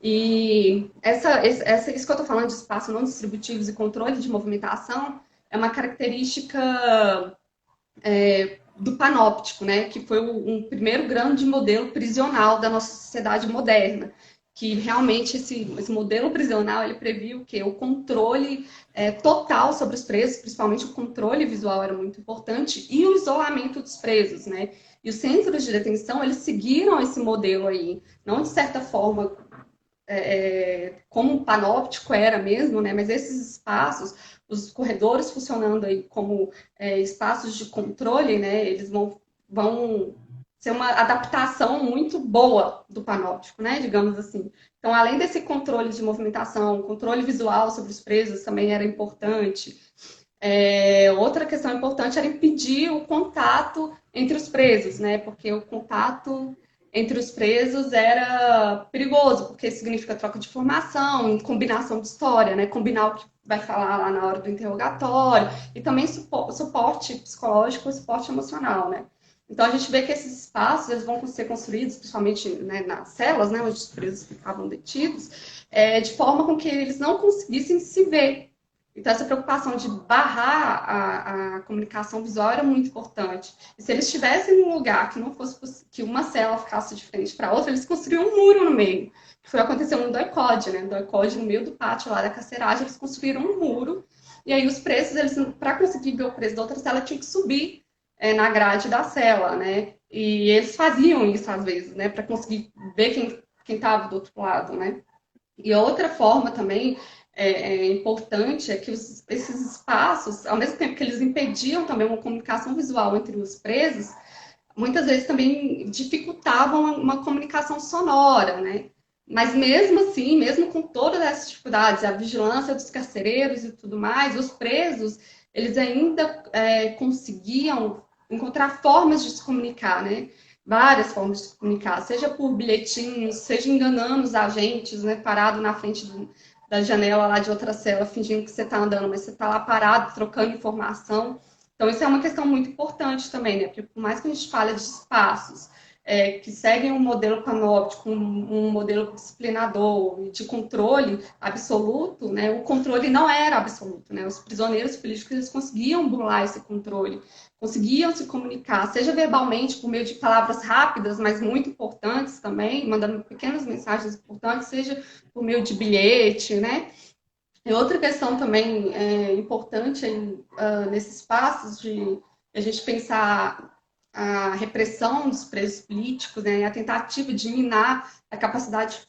E isso que eu estou falando de espaço não distributivos e controle de movimentação é uma característica do panóptico, né? Que foi um primeiro grande modelo prisional da nossa sociedade moderna. Que realmente esse modelo prisional ele previa o quê? O controle total sobre os presos, principalmente o controle visual era muito importante, e o isolamento dos presos, né? E os centros de detenção, eles seguiram esse modelo aí, não de certa forma como um panóptico era mesmo, né? Mas esses espaços, os corredores funcionando aí como espaços de controle, né? Eles vão ser uma adaptação muito boa do panóptico, né? Digamos assim. Então, além desse controle de movimentação, controle visual sobre os presos também era importante. Outra questão importante era impedir o contato entre os presos, né? Porque o contato entre os presos era perigoso, porque significa troca de informação, combinação de história, né? Combinar o que vai falar lá na hora do interrogatório, e também suporte psicológico e suporte emocional, né? Então a gente vê que esses espaços eles vão ser construídos, principalmente né, nas celas, né, onde os presos ficavam detidos, de forma com que eles não conseguissem se ver. Então, essa preocupação de barrar a comunicação visual era muito importante. E se eles estivessem num lugar que não fosse que uma cela ficasse de frente para outra, eles construíam um muro no meio. Que foi aconteceu no DOI-CODE, né? No DOI-CODE, no meio do pátio lá da carceragem, eles construíram um muro. E aí os presos, eles para conseguir ver o preso da outra cela, tinham que subir na grade da cela, né? E eles faziam isso às vezes, né? Para conseguir ver quem estava do outro lado, né? E outra forma também importante é que esses espaços, ao mesmo tempo que eles impediam também uma comunicação visual entre os presos, muitas vezes também dificultavam uma comunicação sonora, né? Mas mesmo assim, mesmo com todas essas dificuldades, a vigilância dos carcereiros e tudo mais, os presos, eles ainda conseguiam encontrar formas de se comunicar, né? Várias formas de se comunicar, seja por bilhetinhos, seja enganando os agentes, né? Parado na frente da janela lá de outra cela, fingindo que você está andando, mas você está lá parado, trocando informação. Então, isso é uma questão muito importante também, né? Porque por mais que a gente fale de espaços que seguem um modelo panóptico, um modelo disciplinador, de controle absoluto, né? O controle não era absoluto, né? Os prisioneiros políticos eles conseguiam burlar esse controle, conseguiam se comunicar, seja verbalmente, por meio de palavras rápidas, mas muito importantes também, mandando pequenas mensagens importantes, seja por meio de bilhete, né? E outra questão também importante nesses passos de a gente pensar a repressão dos presos políticos, né, a tentativa de minar a capacidade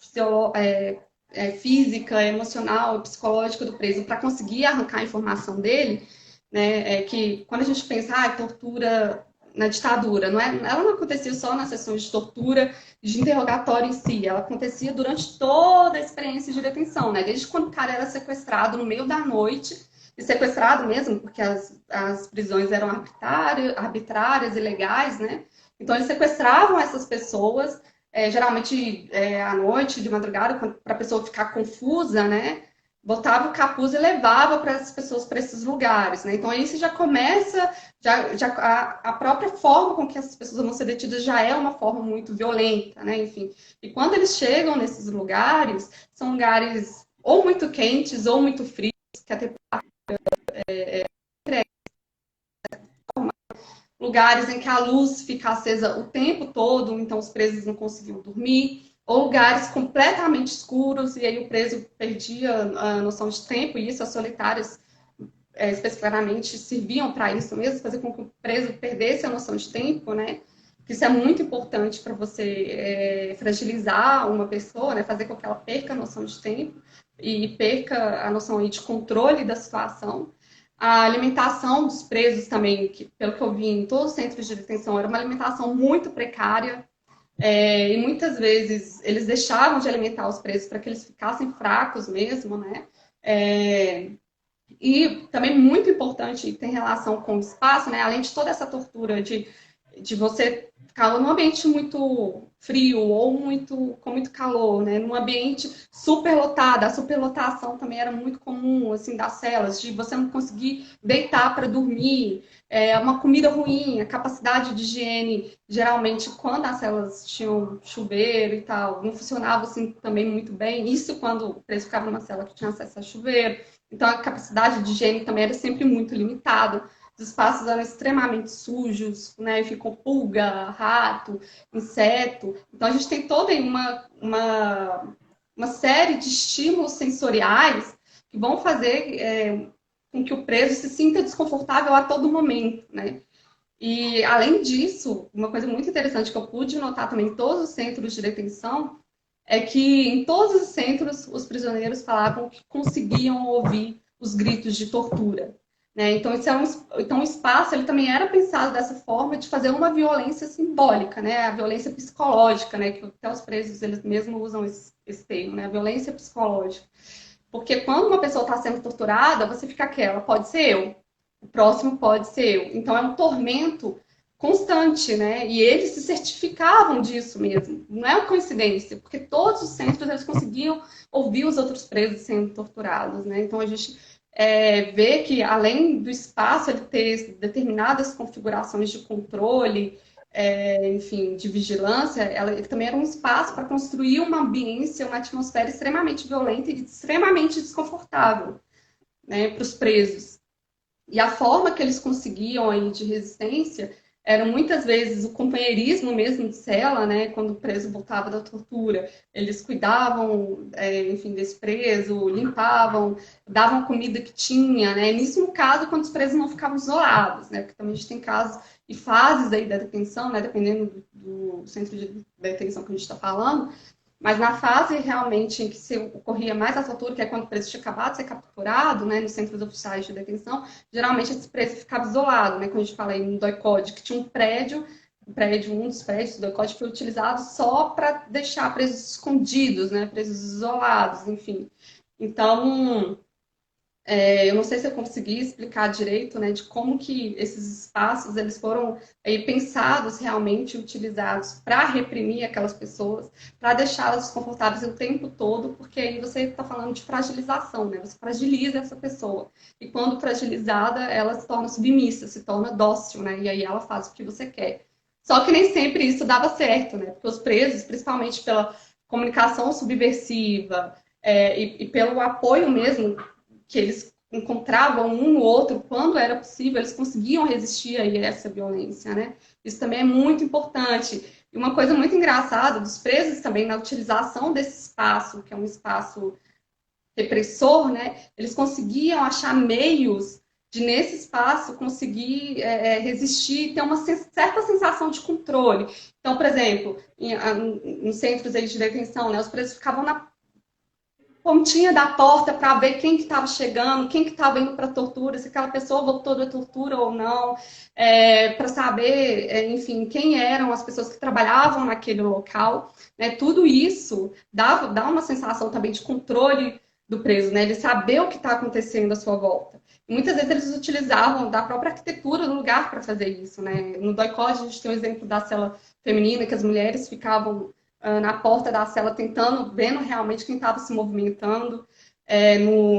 física, emocional, psicológica do preso para conseguir arrancar a informação dele, né, que quando a gente pensa, tortura na ditadura, ela não acontecia só nas sessões de tortura, de interrogatório em si, ela acontecia durante toda a experiência de detenção, né? Desde quando o cara era sequestrado no meio da noite, e sequestrado mesmo, porque as prisões eram arbitrárias, ilegais, né? Então eles sequestravam essas pessoas, geralmente à noite, de madrugada, para a pessoa ficar confusa, né? Botava o capuz e levava para as pessoas para esses lugares, né? Então aí você já começa, a própria forma com que essas pessoas vão ser detidas já é uma forma muito violenta, né? Enfim, e quando eles chegam nesses lugares, são lugares ou muito quentes ou muito frios, que a temperatura lugares em que a luz fica acesa o tempo todo, então os presos não conseguiam dormir, ou lugares completamente escuros, e aí o preso perdia a noção de tempo, e isso as solitárias especificamente serviam para isso mesmo, fazer com que o preso perdesse a noção de tempo, né? Que isso é muito importante para você fragilizar uma pessoa, né? Fazer com que ela perca a noção de tempo e perca a noção aí de controle da situação. A alimentação dos presos também, que, pelo que eu vi em todos os centros de detenção, era uma alimentação muito precária, e muitas vezes eles deixavam de alimentar os presos para que eles ficassem fracos mesmo, né? E também muito importante, tem relação com o espaço, né? Além de toda essa tortura de você ficar num ambiente muito frio ou com muito calor, né? Num ambiente superlotado. A superlotação também era muito comum, assim, das celas, de você não conseguir deitar para dormir, uma comida ruim, a capacidade de higiene, geralmente, quando as celas tinham chuveiro e tal, não funcionava, assim, também muito bem. Isso quando o preso ficava numa cela que tinha acesso a chuveiro. Então, a capacidade de higiene também era sempre muito limitada. Os espaços eram extremamente sujos, né? Ficou pulga, rato, inseto. Então, a gente tem toda uma série de estímulos sensoriais que vão fazer com que o preso se sinta desconfortável a todo momento, né? E, além disso, uma coisa muito interessante que eu pude notar também em todos os centros de detenção é que em todos os centros os prisioneiros falavam que conseguiam ouvir os gritos de tortura. Né? Então, então, o espaço ele também era pensado dessa forma de fazer uma violência simbólica, né? A violência psicológica, né? Que até os presos eles mesmos usam esse termo, né? A violência psicológica. Porque quando uma pessoa está sendo torturada, você fica aquela, pode ser eu, o próximo pode ser eu. Então, é um tormento constante, né? E eles se certificavam disso mesmo. Não é uma coincidência, porque todos os centros eles conseguiam ouvir os outros presos sendo torturados, né? Então a gente vê que além do espaço ele ter determinadas configurações de controle, enfim, de vigilância, ele também era um espaço para construir uma ambiência, uma atmosfera extremamente violenta e extremamente desconfortável, né, para os presos. E a forma que eles conseguiam aí de resistência era muitas vezes o companheirismo mesmo de cela, né? Quando o preso voltava da tortura, eles cuidavam, enfim, desse preso, limpavam, davam a comida que tinha, né? Nisso, no caso, quando os presos não ficavam isolados, né? Porque também a gente tem casos e fases aí da detenção, né? Dependendo do centro de detenção que a gente está falando, mas na fase realmente em que se ocorria mais a tortura, que é quando o preso tinha acabado de ser capturado, né, nos centros oficiais de detenção, geralmente esse preso ficava isolado, né, como a gente fala aí no DOI-CODE, que tinha um prédio, um dos prédios do DOI-CODE foi utilizado só para deixar presos escondidos, né, presos isolados, enfim. Então, eu não sei se eu consegui explicar direito, né, de como que esses espaços eles foram aí pensados realmente, utilizados para reprimir aquelas pessoas, para deixá-las desconfortáveis o tempo todo, porque aí você está falando de fragilização, né? Você fragiliza essa pessoa. E quando fragilizada, ela se torna submissa, se torna dócil, né? E aí ela faz o que você quer. Só que nem sempre isso dava certo, né? Porque os presos, principalmente pela comunicação subversiva, e pelo apoio mesmo que eles encontravam um no outro, quando era possível, eles conseguiam resistir a essa violência, né? Isso também é muito importante. E uma coisa muito engraçada dos presos também, na utilização desse espaço, que é um espaço repressor, né? Eles conseguiam achar meios de, nesse espaço, conseguir resistir e ter uma certa sensação de controle. Então, por exemplo, em centros aí de detenção, né, os presos ficavam na pontinha da porta para ver quem que estava chegando, quem que estava indo para a tortura, se aquela pessoa voltou da tortura ou não, para saber, enfim, quem eram as pessoas que trabalhavam naquele local. Né? Tudo isso dá uma sensação também de controle do preso, né? Ele saber o que está acontecendo à sua volta. E muitas vezes eles utilizavam da própria arquitetura do lugar para fazer isso. Né? No DOI-CODE a gente tem o exemplo da cela feminina, que as mulheres ficavam na porta da cela, vendo realmente quem estava se movimentando.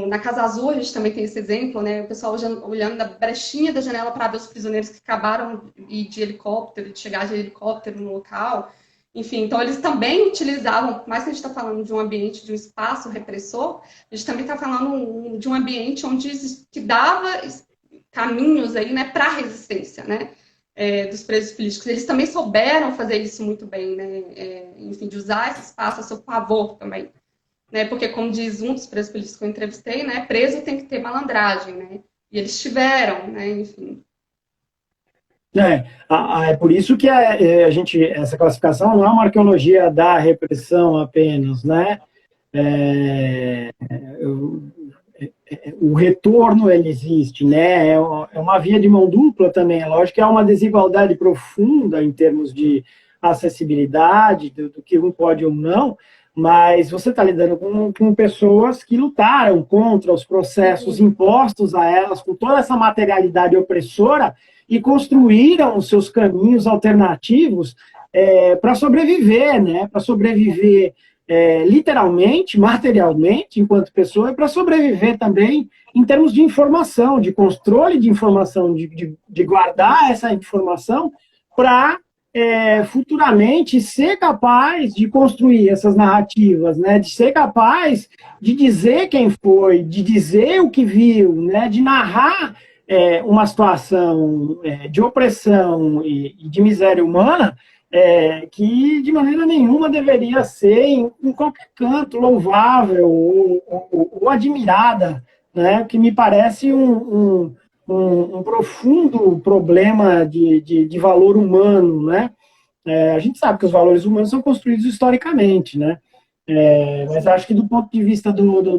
Na Casa Azul, a gente também tem esse exemplo, né? O pessoal olhando da brechinha da janela para ver os prisioneiros que acabaram de helicóptero, de chegar de helicóptero no local. Enfim, então eles também utilizavam, por mais que a gente está falando de um ambiente, de um espaço repressor, a gente também está falando de um ambiente onde que dava caminhos aí, né, para a resistência, né? dos presos políticos. Eles também souberam fazer isso muito bem, né? Enfim, de usar esse espaço a seu favor também. Né? Porque, como diz um dos presos políticos que eu entrevistei, né? Preso tem que ter malandragem, né? E eles tiveram, né? Enfim. É por isso que essa classificação não é uma arqueologia da repressão apenas, né? É, o retorno ele existe, né? É uma via de mão dupla também. É lógico que há uma desigualdade profunda em termos de acessibilidade, do que um pode ou não, mas você está lidando com pessoas que lutaram contra os processos impostos a elas, com toda essa materialidade opressora, e construíram os seus caminhos alternativos para sobreviver, né? Para sobreviver literalmente, materialmente, enquanto pessoa, e para sobreviver também em termos de informação, de controle de informação, de guardar essa informação para futuramente ser capaz de construir essas narrativas, né? De ser capaz de dizer quem foi, de dizer o que viu, né? De narrar uma situação de opressão e de miséria humana que de maneira nenhuma deveria ser em qualquer canto louvável ou admirada, né? Que me parece um profundo problema de valor humano, né? A gente sabe que os valores humanos são construídos historicamente, né? Mas acho que do ponto de vista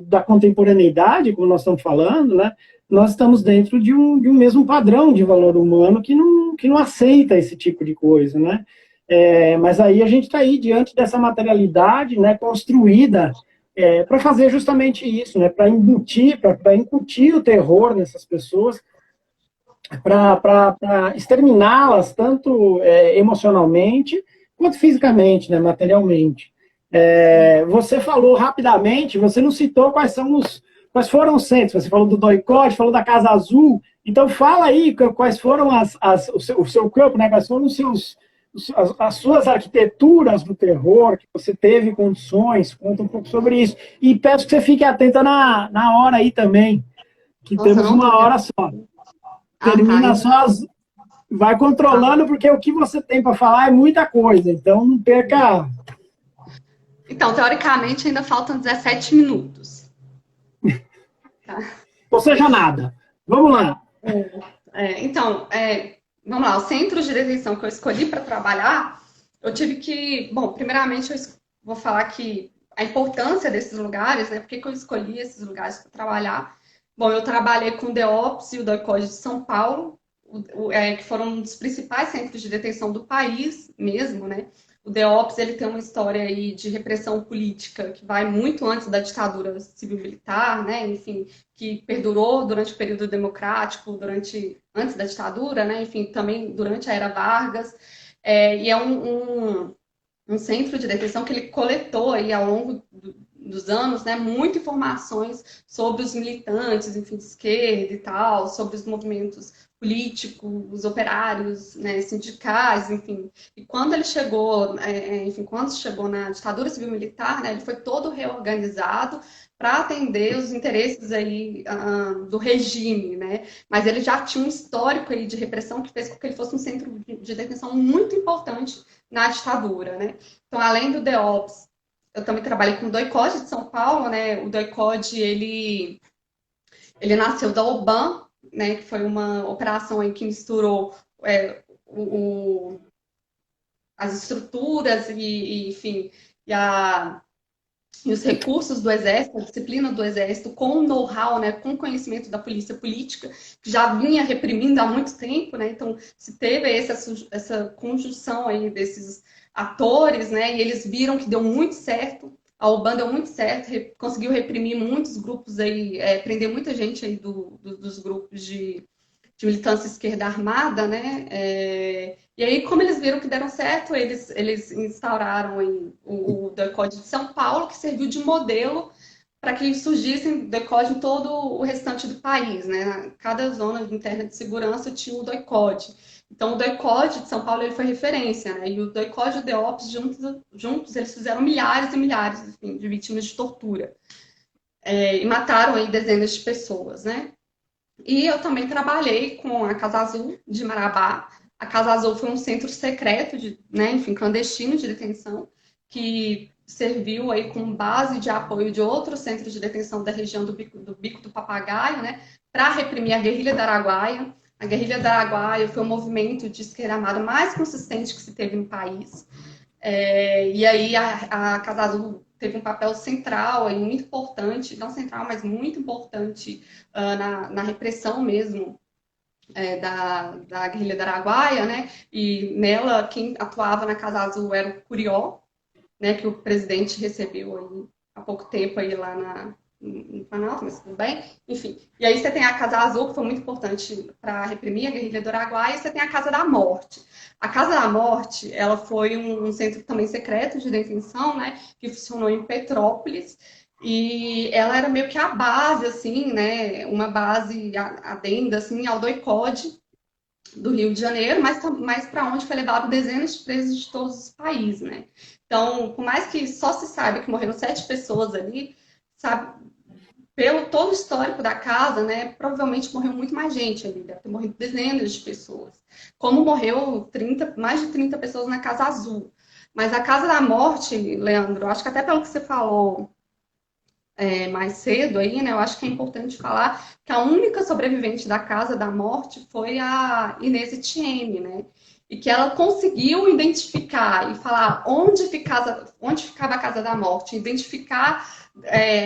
da contemporaneidade, como nós estamos falando, né? Nós estamos dentro de um mesmo padrão de valor humano que não aceita esse tipo de coisa, né? Mas aí a gente está aí diante dessa materialidade, né, construída para fazer justamente isso, né, para embutir, para incutir o terror nessas pessoas, para exterminá-las tanto emocionalmente quanto fisicamente, né, materialmente. Você falou rapidamente, você não citou quais foram os centros. Você falou do DOI-CODE, falou da Casa Azul. Então fala aí quais foram o seu campo, né, quais foram as suas arquiteturas do terror, que você teve condições, conta um pouco sobre isso. E peço que você fique atenta na hora aí também, que Nossa, temos não tô uma vendo. hora só. Ah, tá. Termina só, vai controlando, porque o que você tem para falar é muita coisa, então não perca. Então, teoricamente, ainda faltam 17 minutos. Tá? Ou seja, nada. Vamos lá. Então, vamos lá. Os centros de detenção que eu escolhi para trabalhar, eu tive que. Bom, primeiramente, vou falar que a importância desses lugares, né? Por que eu escolhi esses lugares para trabalhar? Bom, eu trabalhei com o DEOPS e o DOI-CODE de São Paulo, que foram um dos principais centros de detenção do país mesmo, né? O DEOPS ele tem uma história aí de repressão política que vai muito antes da ditadura civil-militar, né? Enfim, que perdurou durante o período democrático, antes da ditadura, né? Enfim, também durante a era Vargas. E é um centro de detenção que ele coletou aí ao longo dos anos, né, muitas informações sobre os militantes, enfim, de esquerda e tal, sobre os movimentos políticos, operários, né, sindicais, enfim. E quando ele chegou, enfim, quando chegou na ditadura civil-militar, né, ele foi todo reorganizado para atender os interesses aí do regime, né? Mas ele já tinha um histórico aí de repressão que fez com que ele fosse um centro de detenção muito importante na ditadura, né? Então, além do DEOPS, eu também trabalhei com o DOI-CODE de São Paulo, né? O DOI-CODE, ele nasceu da OBAN, né? Que foi uma operação aí que misturou as estruturas enfim, e os recursos do Exército, a disciplina do Exército, com o know-how, né, com o conhecimento da polícia política, que já vinha reprimindo há muito tempo, né? Então, se teve essa conjunção aí desses atores, né? E eles viram que deu muito certo, a OBAN deu muito certo, conseguiu reprimir muitos grupos aí, prender muita gente aí dos grupos de militância esquerda armada, né? E aí, como eles viram que deram certo, eles instauraram o DOI-CODE de São Paulo, que serviu de modelo para que surgissem DOI-CODE em todo o restante do país, né? Cada zona interna de segurança tinha o DOI-CODE. Então, o DOI-CODE de São Paulo ele foi referência, né? E o DOI-CODE e o DEOPS, juntos, eles fizeram milhares e milhares, enfim, de vítimas de tortura. E mataram aí dezenas de pessoas, né? E eu também trabalhei com a Casa Azul de Marabá, A Casa Azul foi um centro secreto, né, enfim, clandestino de detenção, que serviu aí como base de apoio de outros centros de detenção da região do Bico do Papagaio, né, para reprimir a guerrilha da Araguaia. A guerrilha da Araguaia foi o movimento de esquerda armada mais consistente que se teve no país. E aí a Casa Azul teve um papel central, aí, muito importante, não central, mas muito importante na repressão mesmo da guerrilha da Araguaia, né? E nela, quem atuava na Casa Azul era o Curió, né? Que o presidente recebeu aí, há pouco tempo aí lá no Planalto, mas tudo bem. Enfim, e aí você tem a Casa Azul, que foi muito importante para reprimir a guerrilha do Araguaia, e você tem a Casa da Morte. A Casa da Morte, ela foi um centro também secreto de detenção, né? Que funcionou em Petrópolis, e ela era meio que a base, assim, né? Uma base adenda, assim, ao doicode do Rio de Janeiro, mas para onde foi levado dezenas de presos de todos os países, né? Então, por mais que só se saiba que morreram 7 pessoas ali, sabe, pelo todo o histórico da casa, né, provavelmente morreu muito mais gente ali, deve ter morrido dezenas de pessoas. Como morreu mais de 30 pessoas na Casa Azul. Mas a Casa da Morte, Leandro, acho que até pelo que você falou mais cedo aí, né? Eu acho que é importante falar que a única sobrevivente da Casa da Morte foi a Inês Etienne, né? E que ela conseguiu identificar e falar onde ficava a Casa da Morte, identificar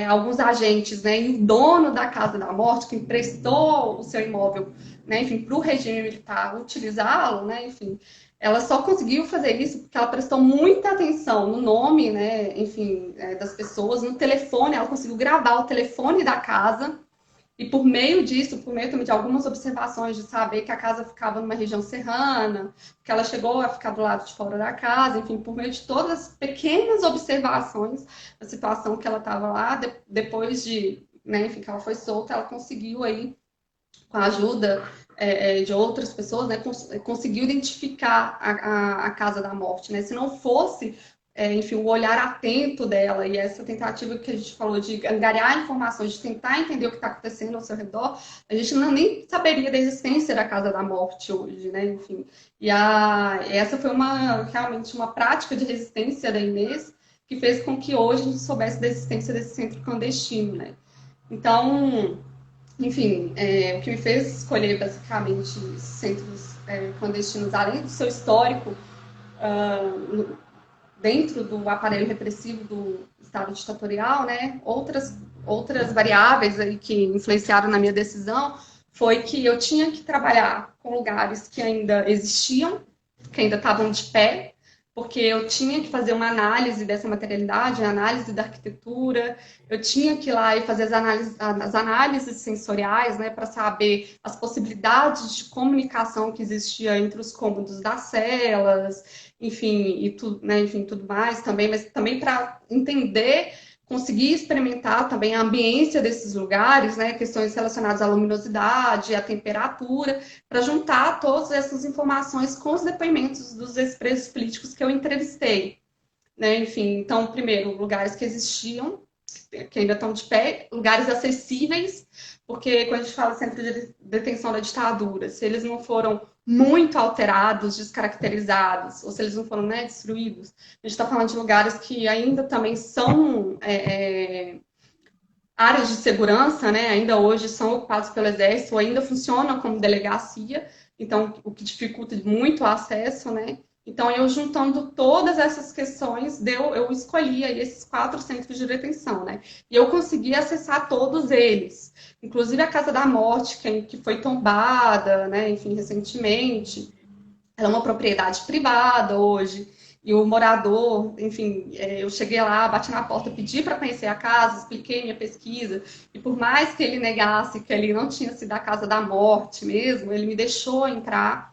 alguns agentes, né? E o dono da Casa da Morte, que emprestou o seu imóvel, né? Enfim, para o regime militar utilizá-lo, né? Enfim, ela só conseguiu fazer isso porque ela prestou muita atenção no nome, né, enfim, das pessoas, no telefone, ela conseguiu gravar o telefone da casa, e por meio disso, por meio também de algumas observações de saber que a casa ficava numa região serrana, que ela chegou a ficar do lado de fora da casa, enfim, por meio de todas as pequenas observações da situação que ela estava lá, depois de, né, enfim, que ela foi solta, ela conseguiu aí com a ajuda de outras pessoas, né, conseguiu identificar a Casa da Morte, né? Se não fosse, enfim, o olhar atento dela e essa tentativa que a gente falou de angariar informações, de tentar entender o que está acontecendo ao seu redor, a gente nem saberia da existência da Casa da Morte hoje, né? Enfim, essa foi realmente uma prática de resistência da Inês que fez com que hoje a gente soubesse da existência desse centro clandestino, né? Então, enfim, o que me fez escolher basicamente centros clandestinos, além do seu histórico dentro do aparelho repressivo do Estado ditatorial, né? Outras variáveis aí que influenciaram na minha decisão foi que eu tinha que trabalhar com lugares que ainda existiam, que ainda estavam de pé, porque eu tinha que fazer uma análise dessa materialidade, análise da arquitetura, eu tinha que ir lá e fazer as análises sensoriais, né, para saber as possibilidades de comunicação que existia entre os cômodos das celas, enfim, enfim, tudo mais também, mas também para entender, conseguir experimentar também a ambiência desses lugares, né, questões relacionadas à luminosidade, à temperatura, para juntar todas essas informações com os depoimentos dos ex-presos políticos que eu entrevistei, né? Enfim, então, primeiro, lugares que existiam, que ainda estão de pé, lugares acessíveis, porque quando a gente fala centro de detenção da ditadura, se eles não foram muito alterados, descaracterizados, ou se eles não foram, né, destruídos, a gente está falando de lugares que ainda também são áreas de segurança, né, ainda hoje são ocupados pelo Exército, ainda funcionam como delegacia, então o que dificulta muito o acesso, né? Então, eu juntando todas essas questões, eu escolhi aí esses 4 centros de detenção, né? E eu consegui acessar todos eles, inclusive a Casa da Morte, que foi tombada, né? Enfim, recentemente. Ela é uma propriedade privada hoje. E o morador, enfim, eu cheguei lá, bati na porta, pedi para conhecer a casa, expliquei minha pesquisa, e por mais que ele negasse que ele não tinha sido a Casa da Morte mesmo, ele me deixou entrar.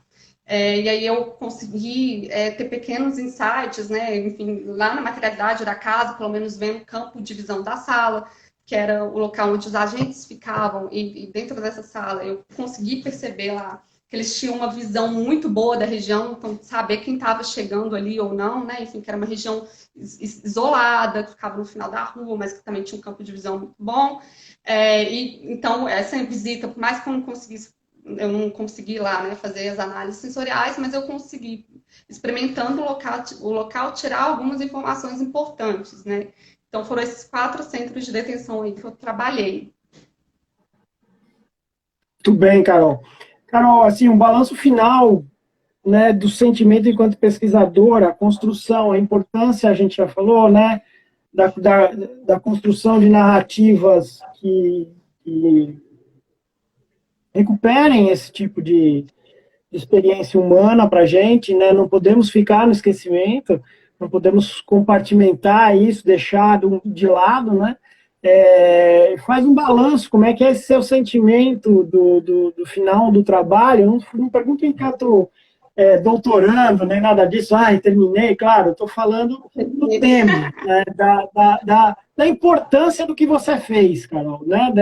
E aí eu consegui ter pequenos insights, né? Enfim, lá na materialidade da casa, pelo menos vendo o campo de visão da sala, que era o local onde os agentes ficavam, e dentro dessa sala eu consegui perceber lá que eles tinham uma visão muito boa da região, então saber quem estava chegando ali ou não, né? Enfim, que era uma região isolada, que ficava no final da rua, mas que também tinha um campo de visão muito bom. Então, essa visita, por mais que eu não conseguisse, eu não consegui ir lá, né, fazer as análises sensoriais, mas eu consegui, experimentando o local tirar algumas informações importantes, né? Então foram esses 4 centros de detenção aí que eu trabalhei. Muito bem, Carol. Carol, assim, um balanço final, né, do sentimento enquanto pesquisadora, a construção, a importância, a gente já falou, né, da construção de narrativas que recuperem esse tipo de experiência humana para a gente, né? Não podemos ficar no esquecimento, não podemos compartimentar isso, deixar de lado, né? Faz um balanço, como é que é esse seu sentimento do final do trabalho? Eu não pergunto em canto doutorando, nem nada disso, terminei, claro, estou falando do tema, né? Da importância do que você fez, Carol, né?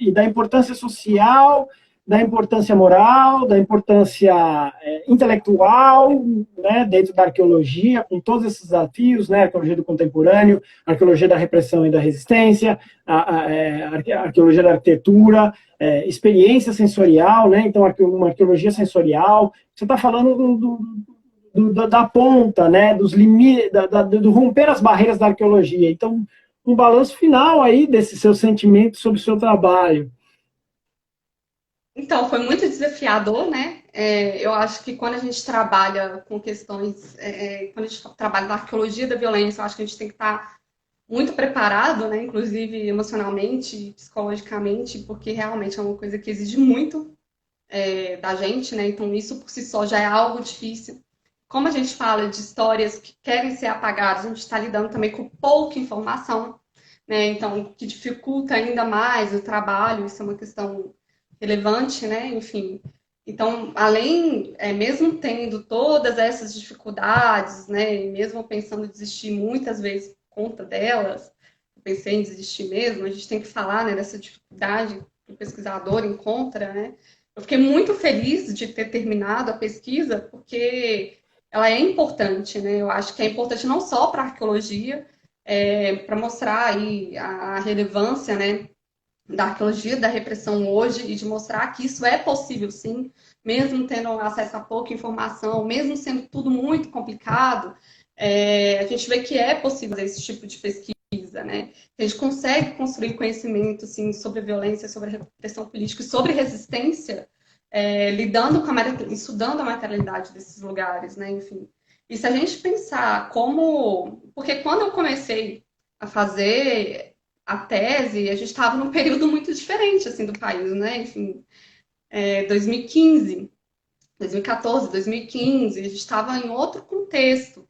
E da importância social, da importância moral, da importância intelectual, né, dentro da arqueologia, com todos esses desafios, né, arqueologia do contemporâneo, arqueologia da repressão e da resistência, a arqueologia da arquitetura, experiência sensorial, né, então uma arqueologia sensorial. Você está falando da ponta, né, dos limites, do romper as barreiras da arqueologia. Então, um balanço final aí desse seu sentimento sobre o seu trabalho. Então, foi muito desafiador, né? Eu acho que quando a gente trabalha com questões, quando a gente trabalha na arqueologia da violência, eu acho que a gente tem que estar muito preparado, né? Inclusive emocionalmente, psicologicamente, porque realmente é uma coisa que exige muito da gente, né? Então, isso por si só já é algo difícil. Como a gente fala de histórias que querem ser apagadas, a gente está lidando também com pouca informação, né? Então, que dificulta ainda mais o trabalho, isso é uma questão relevante, né? Enfim. Então, além, mesmo tendo todas essas dificuldades, né? E mesmo pensando em desistir muitas vezes por conta delas, eu pensei em desistir mesmo, a gente tem que falar, né, dessa dificuldade que o pesquisador encontra, né? Eu fiquei muito feliz de ter terminado a pesquisa, porque ela é importante, né? Eu acho que é importante não só para a arqueologia, para mostrar aí a relevância, né, da arqueologia da repressão hoje e de mostrar que isso é possível, sim, mesmo tendo acesso a pouca informação, mesmo sendo tudo muito complicado, a gente vê que é possível fazer esse tipo de pesquisa, né? A gente consegue construir conhecimento, assim, sobre a violência, sobre a repressão política e sobre resistência, lidando com estudando a materialidade desses lugares, né? Enfim. E se a gente pensar como... Porque quando eu comecei a fazer a tese, a gente estava num período muito diferente, assim, do país, né? Enfim, 2015, 2014, 2015, a gente estava em outro contexto.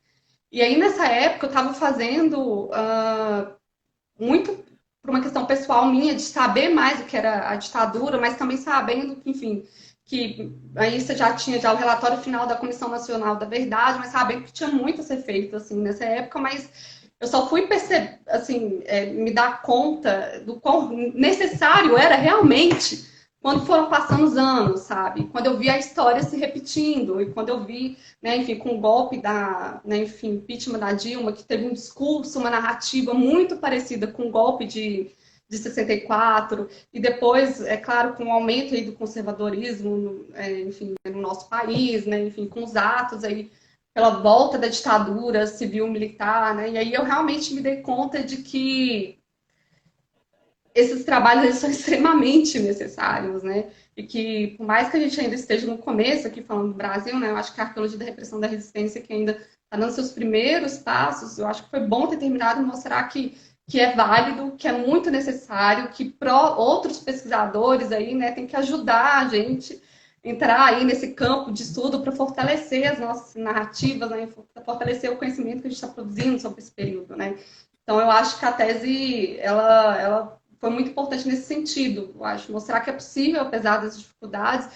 E aí, nessa época, eu estava fazendo muito por uma questão pessoal minha, de saber mais o que era a ditadura, mas também sabendo que, enfim, que aí você já tinha já o relatório final da Comissão Nacional da Verdade, mas sabendo que tinha muito a ser feito, assim, nessa época, mas eu só fui perceber, assim, me dar conta do quão necessário era realmente quando foram passando os anos, sabe? Quando eu vi a história se repetindo, e quando eu vi, né, enfim, com o golpe né, enfim, impeachment da Dilma, que teve um discurso, uma narrativa muito parecida com o golpe de 64, e depois, é claro, com o aumento aí do conservadorismo, enfim, no nosso país, né, enfim, com os atos aí pela volta da ditadura civil-militar, né, e aí eu realmente me dei conta de que esses trabalhos eles são extremamente necessários, né? E que, por mais que a gente ainda esteja no começo, aqui falando do Brasil, né? Eu acho que a arqueologia da repressão da resistência, que ainda está dando seus primeiros passos, eu acho que foi bom ter terminado e mostrar que é válido, que é muito necessário, que outros pesquisadores aí, né, tem que ajudar a gente a entrar aí nesse campo de estudo para fortalecer as nossas narrativas, né? Fortalecer o conhecimento que a gente está produzindo sobre esse período, né? Então, eu acho que a tese, ela foi muito importante nesse sentido, eu acho, mostrar que é possível, apesar das dificuldades,